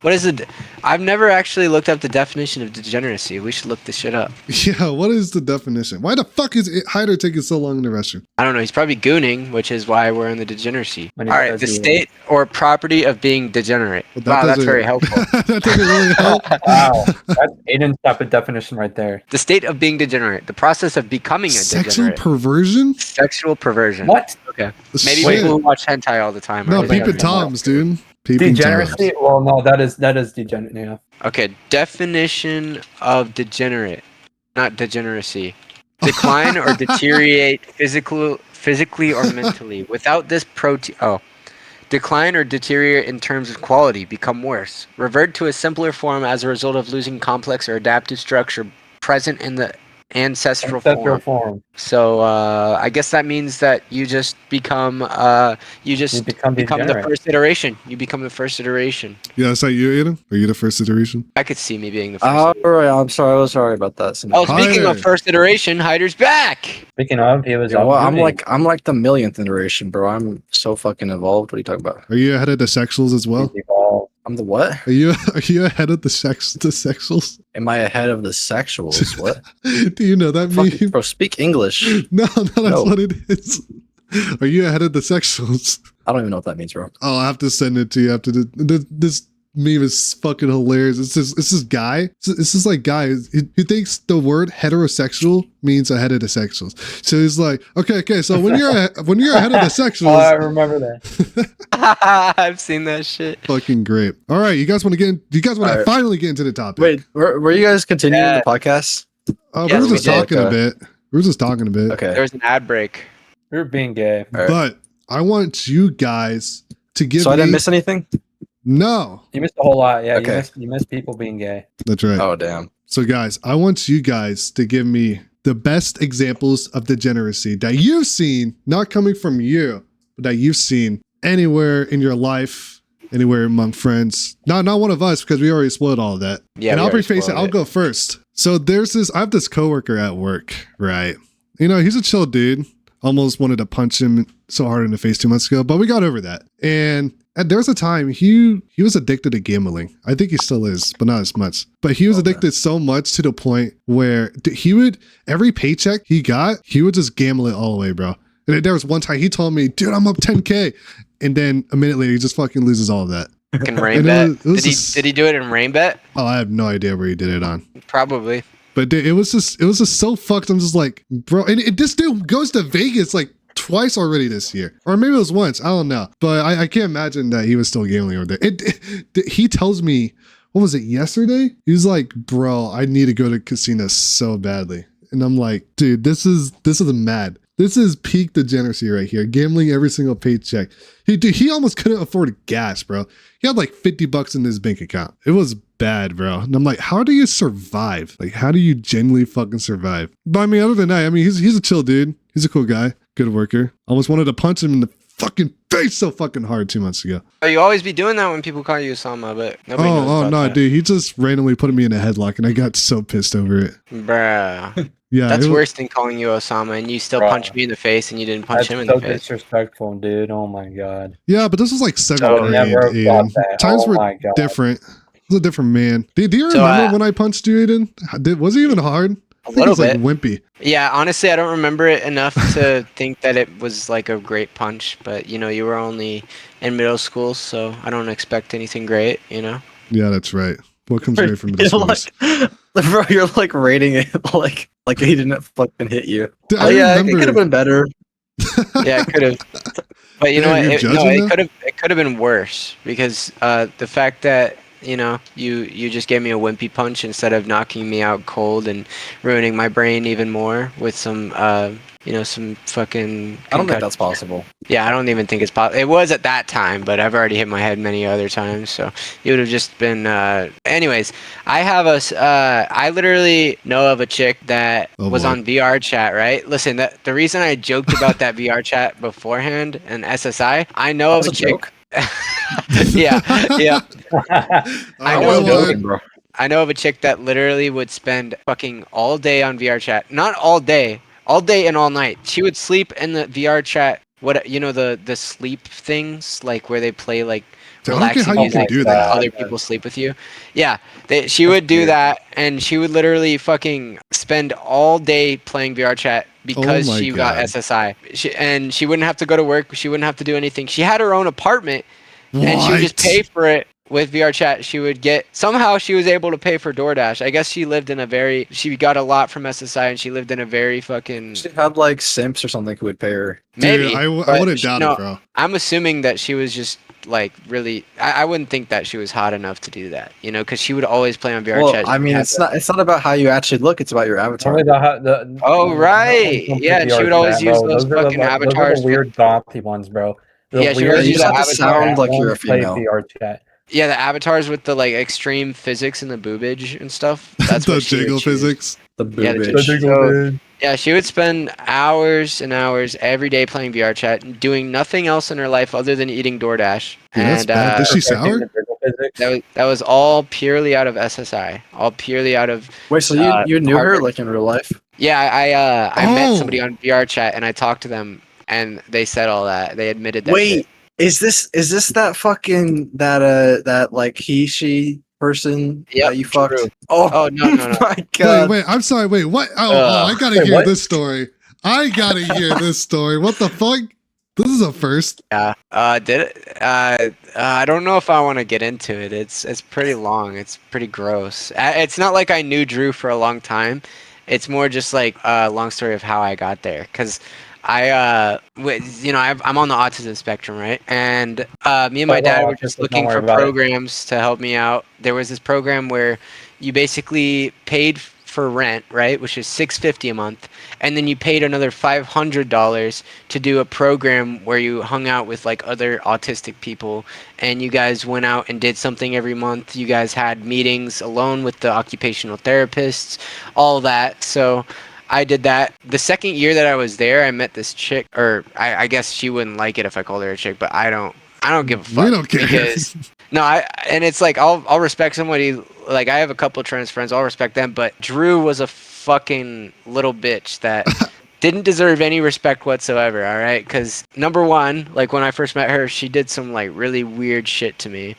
What is it? I've never actually looked up the definition of degeneracy. We should look this shit up. Yeah, what is the definition? Why the fuck is Hyder taking so long in the restroom? I don't know. He's probably gooning, which is why we're in the degeneracy. All right, the state or property of being degenerate. Wow, that's very helpful. That doesn't really help. Wow, that's Aiden's type of definition right there. The state of being degenerate. The process of becoming a degenerate. Sexual perversion? What? Okay. Maybe people who watch hentai all the time. No, peeping toms, dude. Degeneracy? Well, no, that is degenerate, yeah. Okay, definition of degenerate, not degeneracy. Decline or deteriorate physically or mentally. Without this decline or deteriorate in terms of quality, become worse. Revert to a simpler form as a result of losing complex or adaptive structure present in the ancestral form. So I guess that means that you just become the first iteration. You become the first iteration. Yeah, is that you, Aiden? Are you the first iteration? I could see me being the first. Alright, I'm sorry. I was sorry about that. Speaking of first iteration, Hyder's back. Speaking of, he was. I'm like the millionth iteration, bro. I'm so fucking evolved. What are you talking about? Are you ahead of the sexuals as well? I'm the what? Are you ahead of the sexuals? Am I ahead of the sexuals? What? Do you know that meme? Bro, speak English. No, that's what it is. Are you ahead of the sexuals? I don't even know what that means, bro. Oh, I have to send it to you after this meme is fucking hilarious. It's this guy. It's this like guy who thinks the word heterosexual means ahead of the sexuals. So he's like, okay. So when you're ahead of the sexuals, I remember that. I've seen that shit. Fucking great. All right, you guys want to finally get into the topic? Wait, were you guys continuing the podcast? We were just talking a bit. Okay. There was an ad break. We were being gay. Right. But I want you guys to give. So I didn't miss anything. No. You missed a whole lot. Yeah, okay. You missed people being gay. That's right. Oh, damn. So, guys, I want you guys to give me the best examples of degeneracy that you've seen, not coming from you, but that you've seen anywhere in your life, anywhere among friends. Not one of us, because we already spoiled all of that. Yeah, and I'll preface it. I'll go first. So I have this coworker at work, right? He's a chill dude. Almost wanted to punch him so hard in the face 2 months ago, but we got over that. And there was a time he was addicted to gambling. I think he still is, but not as much. But he was addicted so much to the point where he would, every paycheck he got, he would just gamble it all away, bro. And there was one time he told me, dude, I'm up 10K. And then a minute later, he just fucking loses all of that. Fucking rain bet. Did he do it in rain bet? Oh, I have no idea where he did it on. Probably. But it was just so fucked. I'm just like, bro, and this dude goes to Vegas like twice already this year, or maybe it was once. I don't know, but I can't imagine that he was still gambling over there. He tells me, what was it, yesterday? He was like, bro, I need to go to casino so badly, and I'm like, dude, this is mad. This is peak degeneracy right here. Gambling every single paycheck. He almost couldn't afford gas, bro. He had like $50 in his bank account. It was bad, bro. And I'm like, how do you survive? Like, how do you genuinely fucking survive? But I mean, other than that, I mean, he's a chill dude. He's a cool guy. Good worker. Almost wanted to punch him in the fucking face so fucking hard 2 months ago. Oh, you always be doing that when people call you Osama, but nobody knows about no, that. dude. He just randomly put me in a headlock and I got so pissed over it. Bruh. Yeah, that's worse than calling you Osama, and you still punched me in the face, and you didn't punch him in the face. That's so disrespectful, dude. Oh my god. Yeah, but this was like 7th grade, Aiden. Times were different. It was a different man. Do you remember when I punched you, Aiden? Was it even hard? A little bit. Like wimpy. Yeah, honestly, I don't remember it enough to think that it was like a great punch, but you know, you were only in middle school, so I don't expect anything great, you know? Yeah, that's right. What comes great from middle school? Bro, you're like rating it like he didn't fucking hit you. Dude, it could have been better. Yeah, it could have. But you know what? It could have been worse because the fact that you just gave me a wimpy punch instead of knocking me out cold and ruining my brain even more with some some fucking I don't think that's possible. Yeah, I don't even think it's possible. It was at that time, but I've already hit my head many other times, so it would have just been anyways. I literally know of a chick that was on VR chat, right? Listen, the reason I joked about that VR chat beforehand and SSI, I know of a chick. yeah. I know of a chick that literally would spend fucking all day on VR chat. Not all day and all night. She would sleep in the VR chat. The sleep things, like where they play like relaxing music and other people sleep with you. Yeah, she would do that, and she would literally fucking spend all day playing VR chat because she got SSI. She wouldn't have to go to work. She wouldn't have to do anything. She had her own apartment, and she would just pay for it. With VR chat, she was able to pay for DoorDash. I guess she got a lot from SSI, and she lived in a very fucking... She had like simps or something who would pay her. Maybe. Dude, I wouldn't doubt it, bro. I'm assuming that she was just like really... I wouldn't think that she was hot enough to do that, because she would always play on VR chat. I mean, it's not about how you actually look, it's about your avatar. Right. Yeah, she would always use those fucking avatars. Those are the weird gothy ones, bro. She would use the avatar. Sound like you're a female. VR chat. Yeah, the avatars with the like extreme physics and the boobage and stuff. That's the jiggle physics. The boobage. Yeah, she would spend hours and hours every day playing VR chat, doing nothing else in her life other than eating DoorDash. Yeah, and is she sour? That was all purely out of SSI. All purely out of. Wait, so you knew her like in real life? Yeah, I met somebody on VR chat and I talked to them and they said all that. They admitted that. Wait. Is this that fucking that like she person that you fucked? True. Oh no. My God. Wait, I'm sorry. Wait, what? I gotta hear this story. I gotta hear this story. What the fuck? This is a first. Yeah. I don't know if I want to get into it. It's pretty long. It's pretty gross. It's not like I knew Drew for a long time. It's more just like a long story of how I got there. Because I'm on the autism spectrum, right? And me and my dad were just looking for programs to help me out. There was this program where you basically paid for rent, right, which is $650 a month, and then you paid another $500 to do a program where you hung out with like other autistic people, and you guys went out and did something every month. You guys had meetings alone with the occupational therapists, all that. So I did that. The second year that I was there, I met this chick, or I guess she wouldn't like it if I called her a chick, but I don't give a fuck. We don't care. Because, and it's like I'll respect somebody. Like I have a couple of trans friends, I'll respect them, but Drew was a fucking little bitch that didn't deserve any respect whatsoever, all right? Because number one, like when I first met her, she did some like really weird shit to me.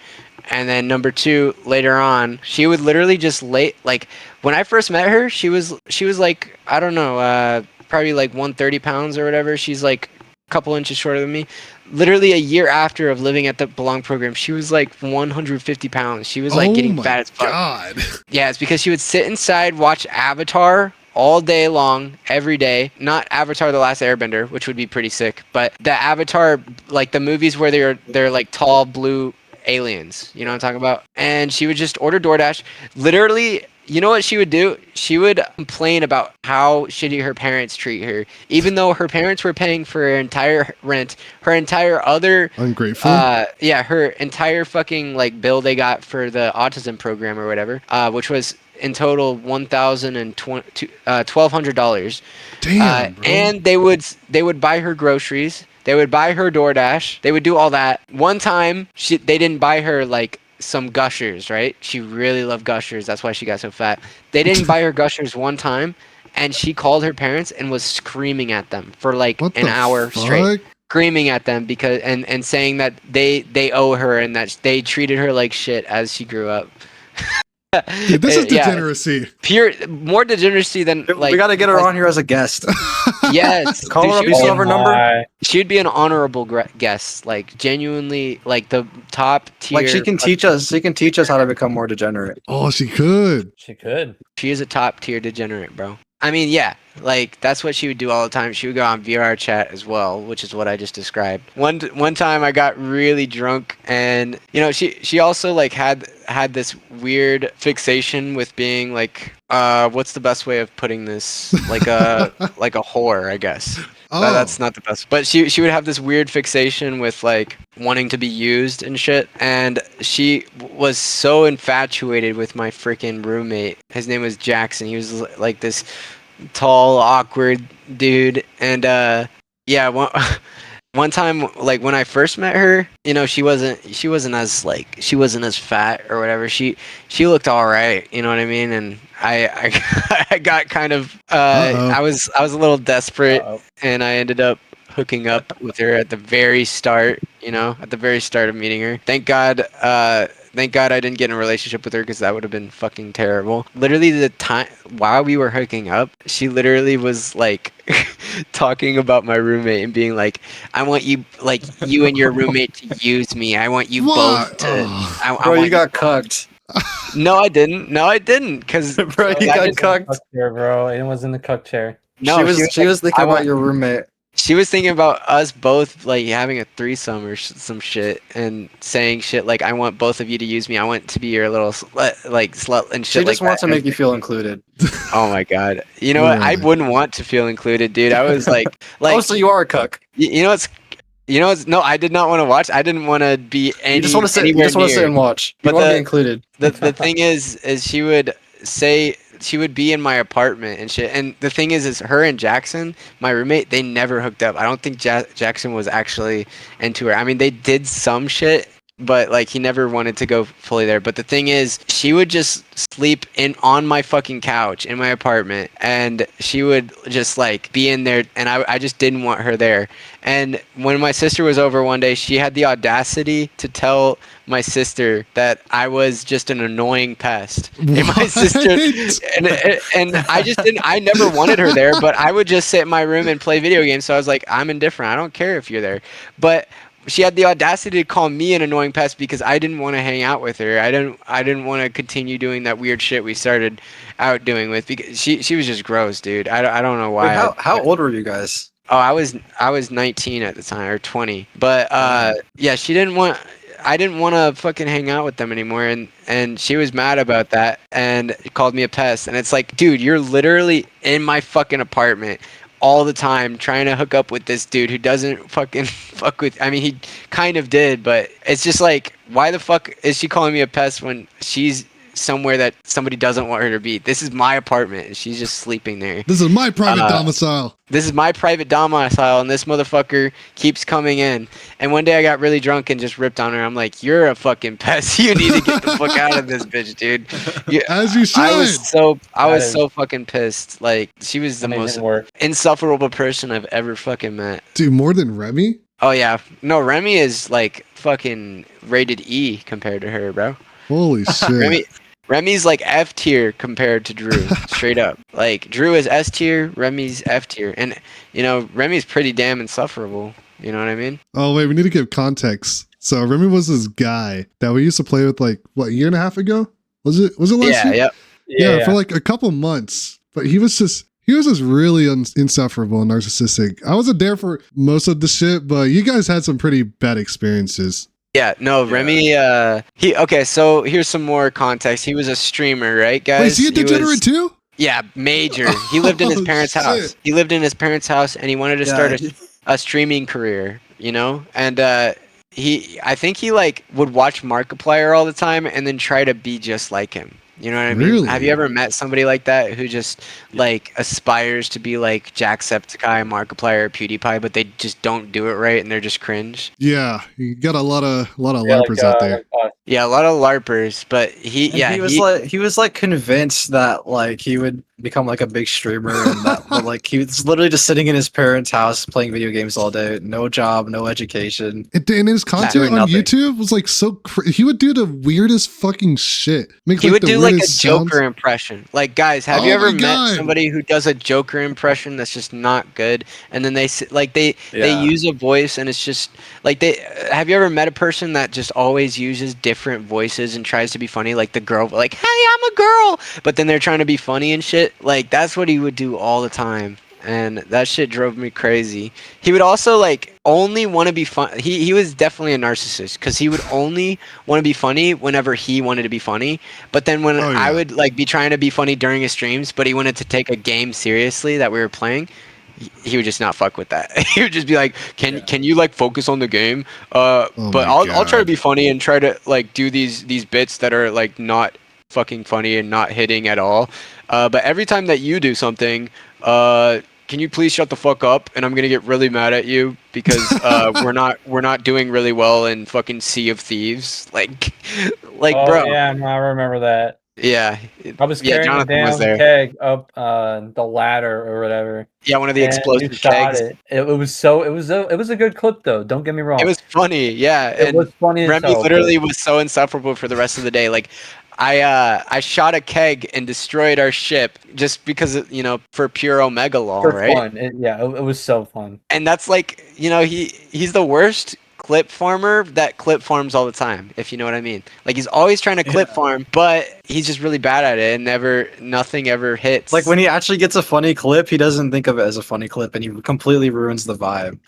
And then number two, later on, she would literally just like when I first met her, she was like, I don't know, probably like 130 pounds or whatever. She's like a couple inches shorter than me. Literally a year after of living at the Belong program, she was like 150 pounds. She was like getting fat as fuck. God. Yeah, it's because she would sit inside, watch Avatar all day long, every day. Not Avatar: The Last Airbender, which would be pretty sick, but the Avatar, like the movies where they're like tall blue aliens. You know what I'm talking about? And she would just order DoorDash. Literally, you know what she would do? She would complain about how shitty her parents treat her, even though her parents were paying for her entire rent, her entire other ungrateful. Her entire fucking like bill they got for the autism program or whatever, which was in total $1,200. Damn, bro. And they would buy her groceries. They would buy her DoorDash. They would do all that. One time, they didn't buy her like some Gushers, right? She really loved Gushers. That's why she got so fat. They didn't buy her Gushers one time, and she called her parents and was screaming at them for like an hour straight. Screaming at them because and saying that they owe her and that they treated her like shit as she grew up. Dude, this is degeneracy. More degeneracy than like. We got to get her on here as a guest. Yes, call her up. You still have her number? She'd be an honorable guest, like genuinely, like the top tier. Like she can teach us. She can teach us how to become more degenerate. Oh, she could. She could. She is a top tier degenerate, bro. I mean, yeah, like that's what she would do all the time. She would go on VR chat as well, which is what I just described. One time I got really drunk, and you know, she also like had this weird fixation with being like, what's the best way of putting this? Like a like a whore, I guess. Oh. That's not the best. But she would have this weird fixation with like wanting to be used and shit. And she was so infatuated with my freaking roommate. His name was Jackson. He was like this tall, awkward dude. And yeah, one time, like when I first met her, you know, she wasn't as fat or whatever. She looked all right, you know what I mean? And I got kind of I was a little desperate. And I ended up hooking up with her at the very start, you know, at the very start of meeting her. Thank God I didn't get in a relationship with her because that would have been fucking terrible. Literally the time while we were hooking up, she literally was like talking about my roommate and being like, I want you, like you and your roommate to use me. I want you both to. Bro, you got cucked. No, I didn't. Because bro, you got cucked. Chair, bro. It was in the cuck chair. No, she was thinking about your roommate. She was thinking about us both like having a threesome or some shit and saying shit like, I want both of you to use me. I want to be your little slut and shit. She just wants to make you feel included. Oh my God. You know what? I wouldn't want to feel included, dude. I was like oh, so you are a cuck. You know what's no, I did not want to watch. I didn't want to be any. You just want to sit. You just want to sit and watch. You want to be included. The thing is she would say. She would be in my apartment and shit. And the thing is her and Jackson, my roommate, they never hooked up. I don't think Jackson was actually into her. I mean, they did some shit, but like he never wanted to go fully there. But the thing is, she would just sleep on my fucking couch in my apartment, and she would just like be in there, and I just didn't want her there. And when my sister was over one day, she had the audacity to tell my sister that I was just an annoying pest. And my sister and I never wanted her there, but I would just sit in my room and play video games. So I was like, I'm indifferent. I don't care if you're there. But she had the audacity to call me an annoying pest because I didn't want to hang out with her. I didn't want to continue doing that weird shit we started out doing with, because she was just gross, dude. I don't know why. Wait, how old were you guys? Oh, I was 19 at the time, or 20. But yeah, I didn't want to fucking hang out with them anymore, and she was mad about that and called me a pest. And it's like, dude, you're literally in my fucking apartment all the time trying to hook up with this dude who doesn't fucking fuck with. I mean, he kind of did, but it's just like, why the fuck is she calling me a pest when she's somewhere that somebody doesn't want her to be. This is my apartment, and she's just sleeping there. This is my private domicile. This is my private domicile, and this motherfucker keeps coming in. And one day I got really drunk and just ripped on her. I'm like, you're a fucking pest. You need to get the fuck out of this bitch, dude. As you should. I was so fucking pissed. Like, she was the most insufferable person I've ever fucking met. Dude, more than Remy? Oh, yeah. No, Remy is, like, fucking rated E compared to her, bro. Holy shit. Remy's like F tier compared to Drew, straight up. Like, Drew is S tier, Remy's F tier. And, you know, Remy's pretty damn insufferable. You know what I mean? Oh, wait, we need to give context. So, Remy was this guy that we used to play with, like, what, a year and a half ago? Was it last year? Yep. Yeah, for like a couple months. But he was just really insufferable and narcissistic. I wasn't there for most of the shit, but you guys had some pretty bad experiences. Yeah, no, Remy, okay, so here's some more context. He was a streamer, right, guys? Wait, is he a degenerate too? Yeah, major. He lived in his parents' house. He lived in his parents' house, and he wanted to start a streaming career, you know? And I think he, like, would watch Markiplier all the time and then try to be just like him. You know what I mean? Really? Have you ever met somebody like that who just like aspires to be like Jacksepticeye, Markiplier, or PewDiePie, but they just don't do it right and they're just cringe? Yeah, you got a lot of LARPers out there. Yeah, a lot of LARPers, but he was like convinced that like he would become like a big streamer and that but, like he was literally just sitting in his parents' house playing video games all day, no job, no education. And his content on YouTube was like he would do the weirdest fucking shit. He would do like a Joker impression. Like, guys, have you ever met somebody who does a Joker impression that's just not good? And then they use a voice and it's just like have you ever met a person that just always uses different voices and tries to be funny? Like the girl, like, hey, I'm a girl, but then they're trying to be funny and shit. Like, that's what he would do all the time. And that shit drove me crazy. He would also like only want to be fun. He was definitely a narcissist because he would only want to be funny whenever he wanted to be funny. But then when I would like be trying to be funny during his streams, but he wanted to take a game seriously that we were playing, he would just not fuck with that. He would just be like, "Can you like focus on the game? But I'll try to be funny and try to like do these bits that are like not fucking funny and not hitting at all. But every time that you do something, can you please shut the fuck up? And I'm gonna get really mad at you because we're not doing really well in fucking Sea of Thieves. Like, bro. Yeah, I remember that. Yeah, I was carrying a damn keg up the ladder or whatever. Yeah, one of the explosive kegs. It was a good clip though. Don't get me wrong. It was funny. Yeah, it was funny. Remy literally was so insufferable for the rest of the day. Like, I shot a keg and destroyed our ship just because, you know, for pure Omega lol, right? Fun. It was so fun. And that's like, you know, he's the worst clip farmer that clip farms all the time, if you know what I mean. Like, he's always trying to clip farm, but he's just really bad at it and nothing ever hits. Like, when he actually gets a funny clip, he doesn't think of it as a funny clip and he completely ruins the vibe.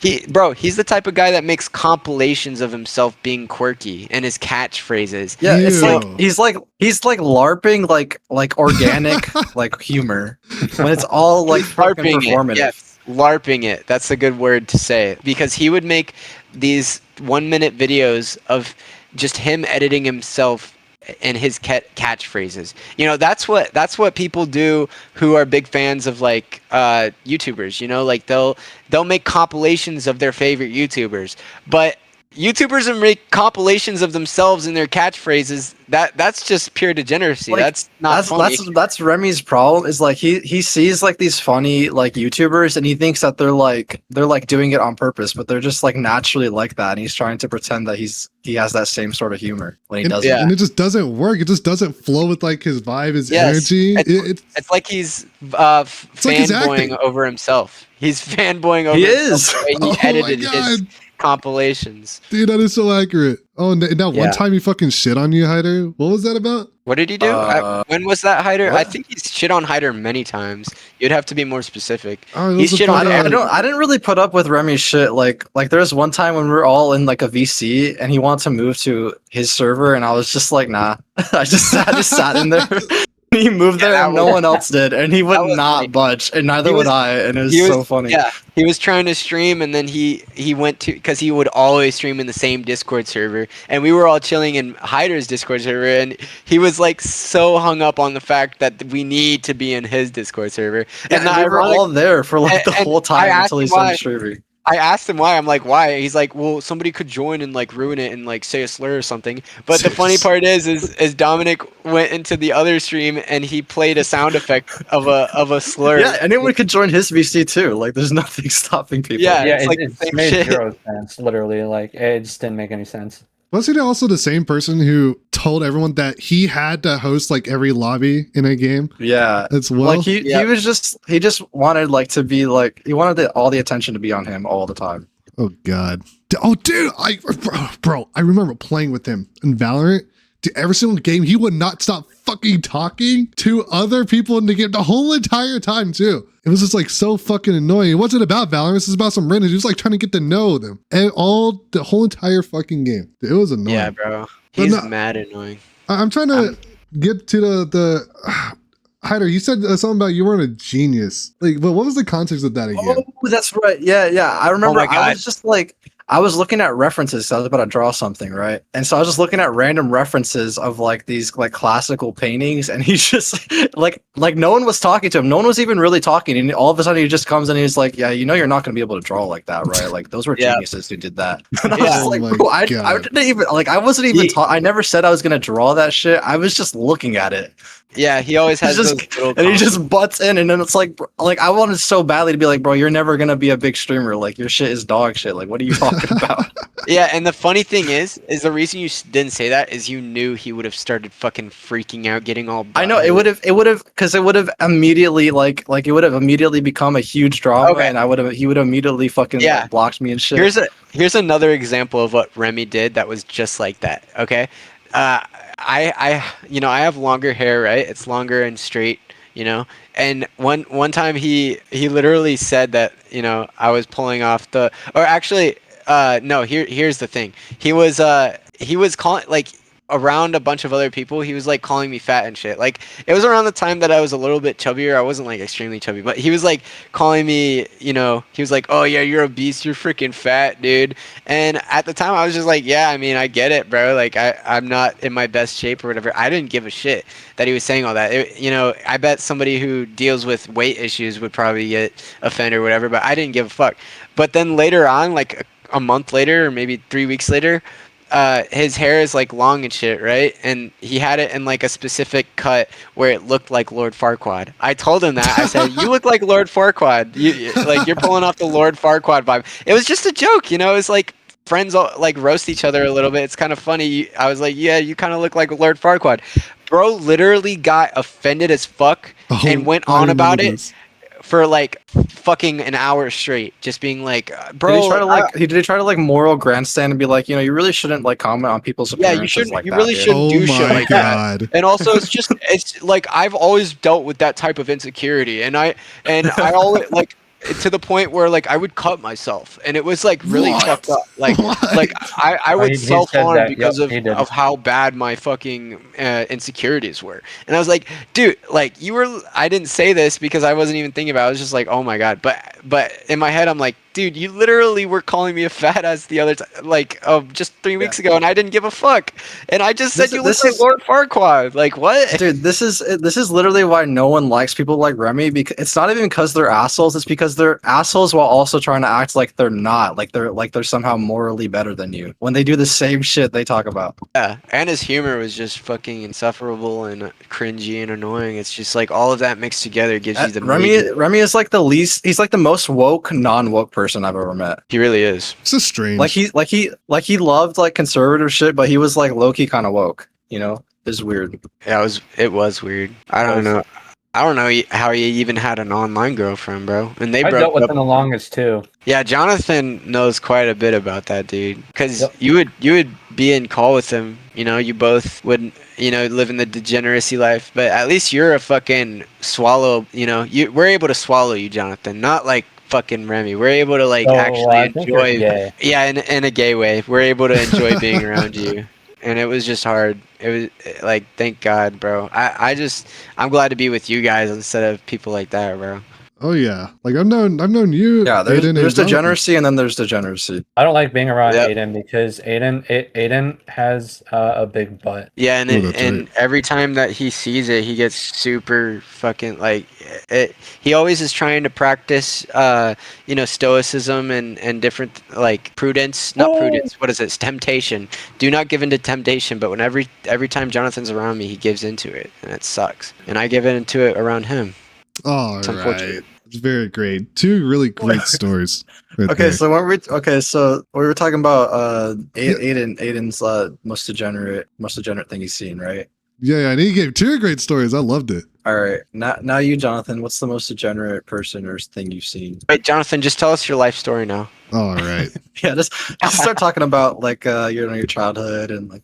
He's the type of guy that makes compilations of himself being quirky and his catchphrases. Yeah, it's like he's like LARPing like organic like humor when it's all like fucking performative. Yes, LARPing it. That's a good word to say, because he would make these 1-minute videos of just him editing himself and his catchphrases. You know, that's what people do who are big fans of like YouTubers, you know, like they'll make compilations of their favorite YouTubers, but YouTubers that make compilations of themselves and their catchphrases, that's just pure degeneracy. Like, that's not funny. That's Remy's problem, is like he sees like these funny like YouTubers and he thinks that they're like doing it on purpose, but they're just like naturally like that, and he's trying to pretend that he has that same sort of humor when he doesn't. Yeah. And it just doesn't work. It just doesn't flow with like his vibe, his energy. It's like he's fanboying over himself. He's fanboying over himself. He edited his compilations. Dude, that is so accurate. Oh, and that one time he fucking shit on you, Hyder. What was that about? What did he do? When was that, Hyder? I think he's shit on Hyder many times. You'd have to be more specific. He's shit on. I didn't really put up with Remy's shit. Like there was one time when we were all in like a VC and he wanted to move to his server, and I was just like, nah. I just sat in there. he moved there and no one else did, and he would not budge, and neither would I, and it was so funny. Yeah, he was trying to stream, and then he went to, because he would always stream in the same Discord server, and we were all chilling in Hyder's Discord server, and he was like so hung up on the fact that we need to be in his Discord server. Yeah, and we were all there for like the whole time until he started streaming. I asked him why. I'm like, why? He's like, well, somebody could join and like ruin it and like say a slur or something. But the funny part is Dominic went into the other stream and he played a sound effect of a slur. Yeah, anyone could join his VC too. Like, there's nothing stopping people. Yeah, it's like it made zero sense. Literally, like it just didn't make any sense. Wasn't he also the same person who told everyone that he had to host like every lobby in a game? Yeah, as well. Like he just wanted like to be like, he wanted all the attention to be on him all the time. Oh god. Oh dude, bro, I remember playing with him in Valorant. Dude, every single game he would not stop fucking talking to other people in the game the whole entire time too. It was just like so fucking annoying. It wasn't about Valorant, it was about some randoms. He was like trying to get to know them. And the whole entire fucking game. It was annoying. Yeah, bro. He's mad annoying. I'm trying to get to the Hyder, you said something about you weren't a genius. Like, but what was the context of that again? Oh, that's right. Yeah. I remember I was just like, I was looking at references, so I was about to draw something, right? And so I was just looking at random references of like these like classical paintings, and he's just like no one was talking to him. No one was even really talking. And all of a sudden he just comes and he's like, yeah, you know, you're not going to be able to draw like that, right? Like those were geniuses who did that. And I was like, bro, I didn't even, like, I wasn't even I never said I was going to draw that shit. I was just looking at it. Yeah, he always has those little and he just butts in, and then it's like I wanted so badly to be like, bro, you're never gonna be a big streamer. Like, your shit is dog shit. Like, what are you talking about? Yeah, and the funny thing is the reason you didn't say that is you knew he would have started fucking freaking out, getting all. I know it would have, because it would have immediately like it would have immediately become a huge drama, and he would have immediately fucking like, blocked me and shit. Here's another example of what Remy did that was just like that. Okay. I have longer hair, right? It's longer and straight, and one time he literally said that, I was pulling off here's the thing. He was calling, like, around a bunch of other people, he was like calling me fat and shit. Like, it was around the time that I was a little bit chubbier. I wasn't like extremely chubby, but he was like calling me, he was like, oh yeah, you're a beast, you're freaking fat, dude. And at the time I was just like, yeah, I mean, I get it, bro. Like, I'm not in my best shape or whatever. I didn't give a shit that he was saying all that. I bet somebody who deals with weight issues would probably get offended or whatever, but I didn't give a fuck. But then later on, like a month later or maybe 3 weeks later, his hair is like long and shit, right? And he had it in like a specific cut where it looked like Lord Farquaad. I told him that. I said, you look like Lord Farquaad. You're pulling off the Lord Farquaad vibe. It was just a joke, It's like friends like roast each other a little bit. It's kind of funny. I was like, yeah, you kind of look like Lord Farquaad. Bro literally got offended as fuck and went on about it for like fucking an hour straight, just being like, bro. Did he try to like moral grandstand and be like, you really shouldn't like comment on people's appearances? Yeah, you shouldn't. Like you really shouldn't do shit like God. that. And also, it's like I've always dealt with that type of insecurity, and I always like. To the point where like I would cut myself, and it was like really fucked up. Like I would self-harm because of how bad my fucking insecurities were. And I was like, dude, like I didn't say this because I wasn't even thinking about it. I was just like, oh my god. But in my head I'm like, dude, you literally were calling me a fat ass the other time, like just 3 weeks ago, and I didn't give a fuck. And I just said you look like Lord Farquaad. Like, what? Dude, this is literally why no one likes people like Remy, because it's not even because they're assholes, it's because they're assholes while also trying to act like they're not. Like they're somehow morally better than you when they do the same shit they talk about. Yeah, and his humor was just fucking insufferable and cringy and annoying. It's just like all of that mixed together gives you the Remy is like he's like the most woke, non-woke person I've ever met. He really is. It's just strange. He loved like conservative shit, but he was like low-key kind of woke. It's weird. Yeah, it was weird. I don't know how he even had an online girlfriend, bro. And they broke dealt with up. him the longest too. Yeah, Jonathan knows quite a bit about that, dude. Because you would be in call with him. You both would live in the degeneracy life. But at least you're a fucking swallow. We're able to swallow you, Jonathan. Not like fucking Remy. We're able to like actually enjoy. Yeah, in a gay way. We're able to enjoy being around you. and it was just hard. It was like, thank God, bro. I'm glad to be with you guys instead of people like that, bro. Oh yeah, like I've known you. Yeah, there's Aiden degeneracy and then there's degeneracy. I don't like being around Yep. Aiden because Aiden has a big butt. Yeah, and right. every time that he sees it, he gets super fucking like it. He always is trying to practice, stoicism and different like prudence. Not prudence. What is it? It's temptation. Do not give into temptation. But when every time Jonathan's around me, he gives into it, and it sucks. And I give into it around him. All right. It's very great. Two really great stories. Right Okay, there. so we were talking about Aiden's most degenerate thing he's seen, right? Yeah, and he gave two great stories. I loved it. All right, now you, Jonathan. What's the most degenerate person or thing you've seen? Wait, Jonathan, just tell us your life story now. All right. Yeah, just start talking about like your childhood and like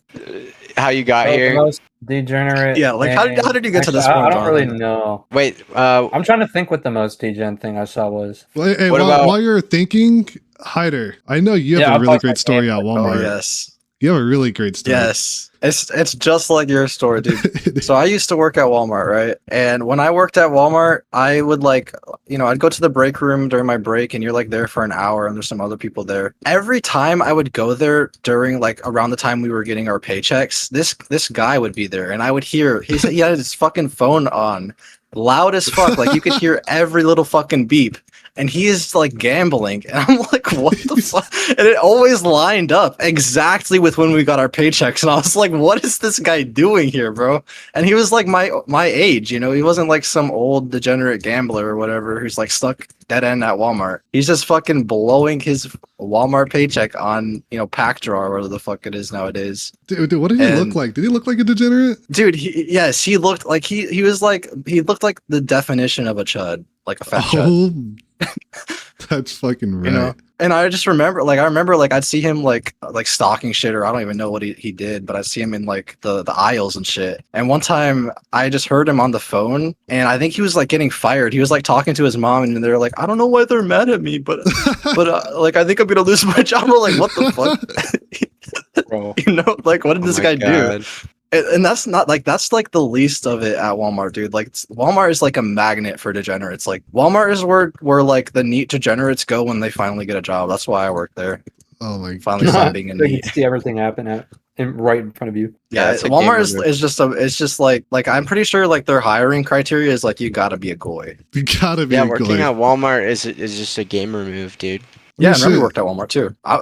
how you got here. The most degenerate. Yeah, like how did you get to this point? I don't really Jonathan? know. Wait, I'm trying to think what the most degen thing I saw was. Well, hey, What about- while you're thinking, Hyder, I know you have a really great story at Walmart. Oh yes. You have a really great story. Yes, it's just like your story, dude. So I used to work at Walmart, right? And when I worked at Walmart, I would I'd go to the break room during my break, and you're like there for an hour, and there's some other people there. Every time I would go there during like around the time we were getting our paychecks, this guy would be there, and I would hear he had his fucking phone on, loud as fuck, like you could hear every little fucking beep. And he is like gambling, and I'm like, what the fuck? And it always lined up exactly with when we got our paychecks, and I was like, what is this guy doing here, bro? And he was like my age, he wasn't like some old degenerate gambler or whatever who's like stuck dead end at Walmart. He's just fucking blowing his Walmart paycheck on pack draw or whatever the fuck it is nowadays. Dude, what did he look like? Did he look like a degenerate? Dude, he looked like he looked like the definition of a chud, like a fat chud. That's fucking right. And I just remember, I'd see him like stocking shit, or I don't even know what he did, but I'd see him in like the aisles and shit. And one time I just heard him on the phone, and I think he was like getting fired. He was like talking to his mom, and they're like, I don't know why they're mad at me, but like I think I'm gonna lose my job. We're like, what the fuck? Bro. Like what did this guy God. do? And that's not like that's like the least of it at Walmart, dude. Like Walmart is like a magnet for degenerates. Like Walmart is where like the neat degenerates go when they finally get a job. That's why I work there. Oh my! Finally stop being a So you neat. can see everything happen right in front of you. Yeah, it's a Walmart gamer is just like I'm pretty sure like their hiring criteria is like you gotta be a goy. You gotta be. Yeah, a working goy. at Walmart is just a gamer move, dude. Yeah, Oh, Remy shit. worked at Walmart too. Yeah,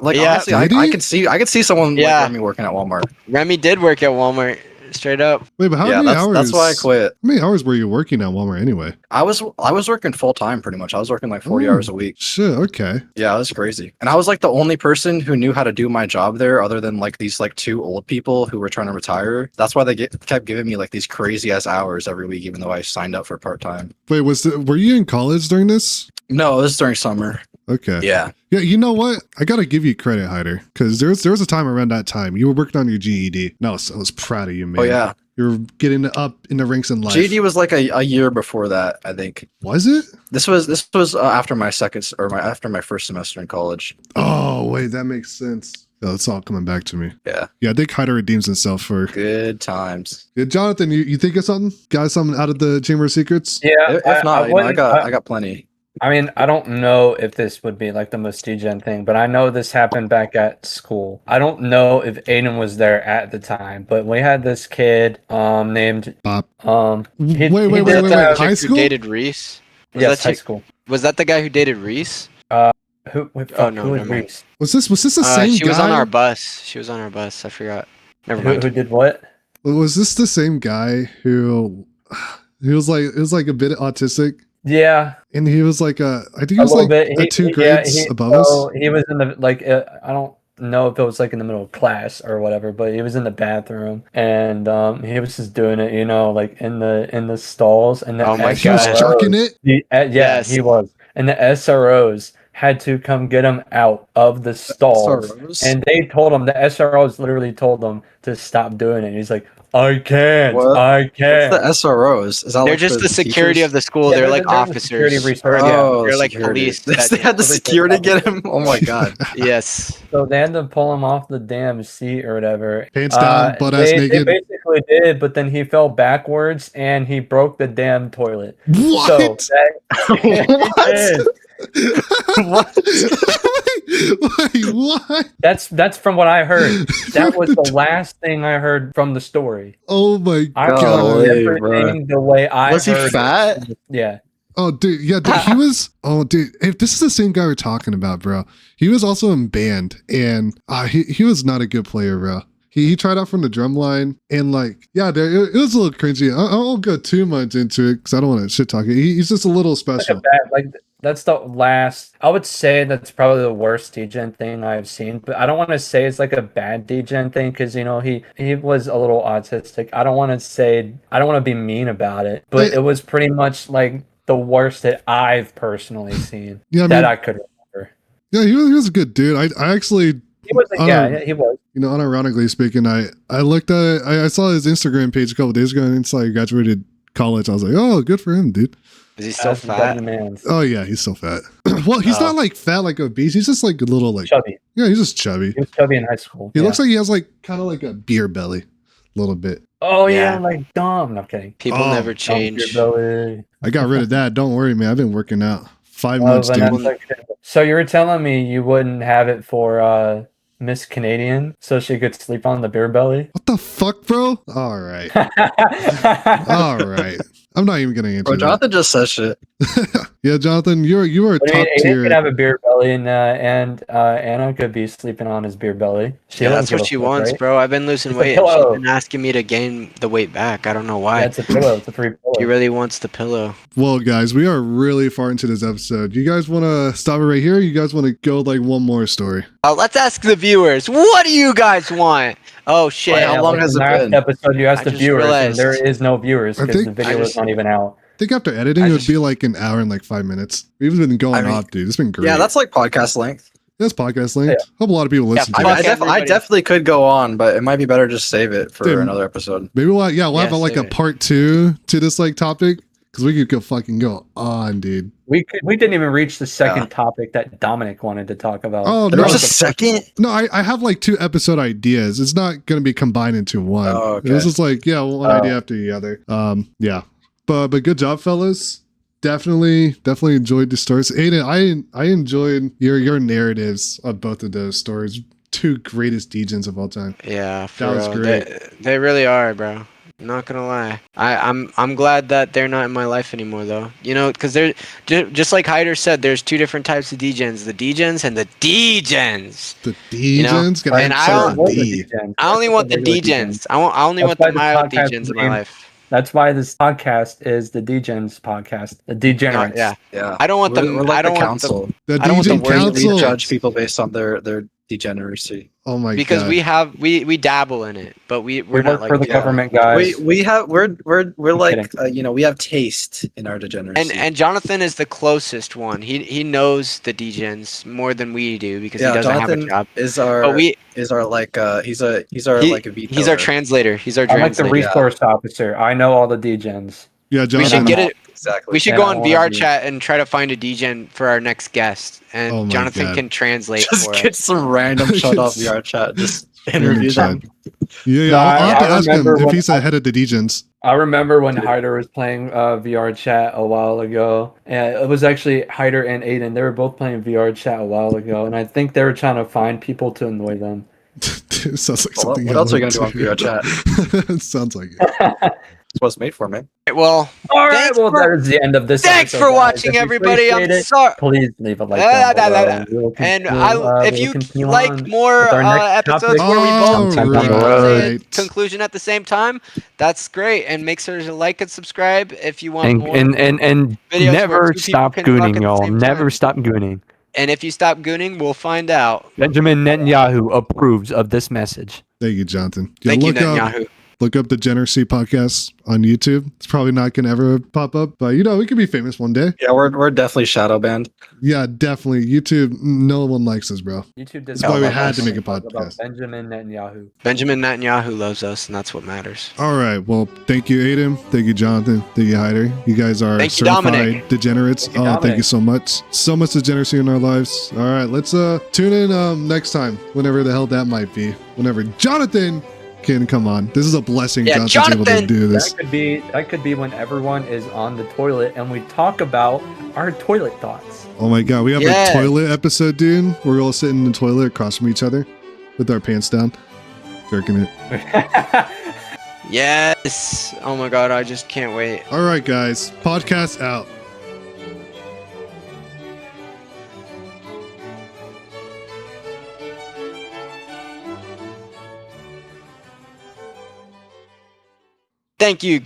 Honestly, I could see someone Yeah. like Remy working at Walmart. Remy did work at Walmart, straight up. Wait, but how Yeah, many hours? that's why I quit. How many hours were you working at Walmart anyway? I was working full time pretty much. I was working like 40 Ooh. hours a week. Shit. Okay. Yeah, it was crazy. And I was like the only person who knew how to do my job there, other than like these like two old people who were trying to retire. That's why they kept giving me like these crazy ass hours every week, even though I signed up for part time. Wait, were you in college during this? No, this is during summer. Okay. Yeah. Yeah, you know what? I gotta give you credit, Hyder, because there was a time around that time you were working on your GED. No, I was proud of you, man. Oh yeah. You were getting up in the ranks in life. GED was like a year before that, I think. Was it? This was after my after my first semester in college. Oh wait, that makes sense. Oh, it's all coming back to me. Yeah. Yeah, I think Hyder redeems himself for. Good times. Yeah, Jonathan, you think of something? Got something out of the Chamber of Secrets? Yeah, If not, I wouldn't- got plenty. I mean, I don't know if this would be like the most degen thing, but I know this happened back at school. I don't know if Aiden was there at the time, but we had this kid named Bob. he- Wait, he did, high Who school? dated Reese? Was Yes, that high chick- school. Was that the guy who dated Reese? Who? Wait, Oh, fuck, no, who was never mind. Reese? Was this the same She guy? was on our bus. She was on our bus. I forgot. Never Who mind. did what? Was this the same guy who? He was like a bit autistic, Yeah, and he was like I think he a was little like bit. two grades above us. So he was in the like. I don't know if it was like in the middle of class or whatever, but he was in the bathroom and he was just doing it, like in the stalls. And the Oh my He was God. jerking it. Yes, he was. And the SROs had to come get him out of the stalls. SROs? And they told him, the SROs literally told him to stop doing it. He's like, I can't. What? I can't. What's the SROs? Is that They're like just the security teachers? of the school. Yeah, they're like the security officers. resource. They're like security. police. They had the security get him. Oh my god. Yes. So they had to pull him off the damn seat or whatever. Pants down, butt ass They naked. basically did, but then he fell backwards and he broke the damn toilet. What? So that, What? Wait, what? That's from what I heard. That was the last thing I heard from the story. Oh my I god. remember everything the way I Was he heard fat? it. Yeah. Oh, dude, yeah, dude, he was. Oh, dude, if this is the same guy we're talking about, bro. He was also in band, and he was not a good player, bro. He tried out from the drum line, and like, yeah, it was a little cringy. I won't go too much into it because I don't want to shit talk it. He's just a little special. That's the last. I would say that's probably the worst degen thing I've seen, but I don't want to say it's like a bad degen thing because you know he was a little autistic. I don't want to be mean about it, but it was pretty much like the worst that I've personally seen. Yeah, I could remember. Yeah, he was a good dude. I actually. He was. He was. You know, unironically speaking, I looked at it. I saw his Instagram page a couple days ago, and it's like graduated college. I was like, oh, good for him, dude. Is he still fat? Oh yeah, he's still fat. Well, he's not like fat like obese. He's just like a little like chubby. Yeah, he's just chubby. He was chubby in high school. He looks like he has like kind of like a beer belly, a little bit. Oh yeah, like dumb. No, I'm kidding. People never change. I got rid of that. Don't worry, man. I've been working out 5 months, dude. So you were telling me you wouldn't have it for Miss Canadian so she could sleep on the beer belly? What the fuck, bro? All right. All right. I'm not even gonna answer. Bro, Jonathan just says shit. Yeah, Jonathan, you are top tier. Aiden could have a beer belly, and Anna could be sleeping on his beer belly. That's what she wants, right? Bro. I've been losing weight. She's been asking me to gain the weight back. I don't know why. Yeah, it's a pillow. It's a free pillow. She really wants the pillow. Well, guys, we are really far into this episode. You guys want to stop it right here? Or you guys want to go like one more story? Let's ask the viewers. What do you guys want? Oh shit! How long has it been? Episode you asked the viewers, and there is no viewers because the video is not even out. I think after editing, it would be like an hour and like 5 minutes. We've been going off, dude. It's been great. Yeah, that's like podcast length. That's podcast length. Yeah. Hope a lot of people listen to it. I definitely could go on, but it might be better just save it for another episode. Maybe we'll have like a part 2 to this like topic because we could go on, dude. We didn't even reach the second topic that Dominic wanted to talk about. Oh, there was a second? No, I have like 2 episode ideas. It's not going to be combined into one. Oh, okay. It was just like, one idea after the other. Yeah. But good job, fellas. Definitely enjoyed the stories. Aiden, I enjoyed your narratives of both of those stories. 2 greatest degens of all time. Yeah, that was great. They really are, bro. Not gonna lie. I'm glad that they're not in my life anymore, though. You know, because they're just like Hyder said. There's 2 different types of degens: the degens and the degens. The degens. You know? And I only want the degens. I only want the mild degens in my life. That's why this podcast is the Degens podcast, the Degenerates. Yeah. I don't want them. We're like I don't the want council. I don't want the council. We judge people based on their degeneracy. Oh my god! Because we dabble in it, but we're not like for the government guys. We're like we have taste in our degeneracy. And Jonathan is the closest one. He knows the degens more than we do because he doesn't Jonathan have a job. He's our veto. He's our translator. He's our translator. I'm like the resource officer. I know all the degens. Yeah, Jonathan. We should get it. Exactly. We should go on VR chat and try to find a degen for our next guest, and Jonathan can translate just for get us. some random shut off VR chat. Just interview them. Yeah, I'll have to ask him if he's ahead of the degens. I remember when Hyder was playing VR chat a while ago, and it was actually Hyder and Aiden. They were both playing VR chat a while ago, and I think they were trying to find people to annoy them. Sounds like something. What else are you gonna do on VR chat? It sounds like it. It's what it's made for, man. Well, all right. Well, that is the end of this. Thanks for watching, everybody. I'm sorry. Please leave a like. And if you like more episodes where we both conclusion at the same time, that's great. And make sure to like and subscribe if you want more. And never stop gooning, y'all. Never stop gooning. And if you stop gooning, we'll find out. Benjamin Netanyahu approves of this message. Thank you, Jonathan. Thank you, Netanyahu. look up the Degeneracy podcast on YouTube. It's probably not going to ever pop up, but we could be famous one day. Yeah, we're definitely shadow banned. Yeah, definitely. YouTube, no one likes us, bro. YouTube That's why we had to make a podcast. Benjamin Netanyahu. Benjamin Netanyahu loves us, and that's what matters. All right. Well, thank you, Aiden. Thank you, Jonathan. Thank you, Hyder. You guys are certified degenerates. Thank you so much. So much degeneracy in our lives. All right. Let's tune in next time, whenever the hell that might be. Whenever Jonathan can come on. This is a blessing. Yeah, Jonathan's able to do this. That could be when everyone is on the toilet and we talk about our toilet thoughts. Oh my god, we have a toilet episode, dude. We're all sitting in the toilet across from each other with our pants down, jerking it. Yes. Oh my god, I just can't wait. All right, guys. Podcast out. Thank you, guys.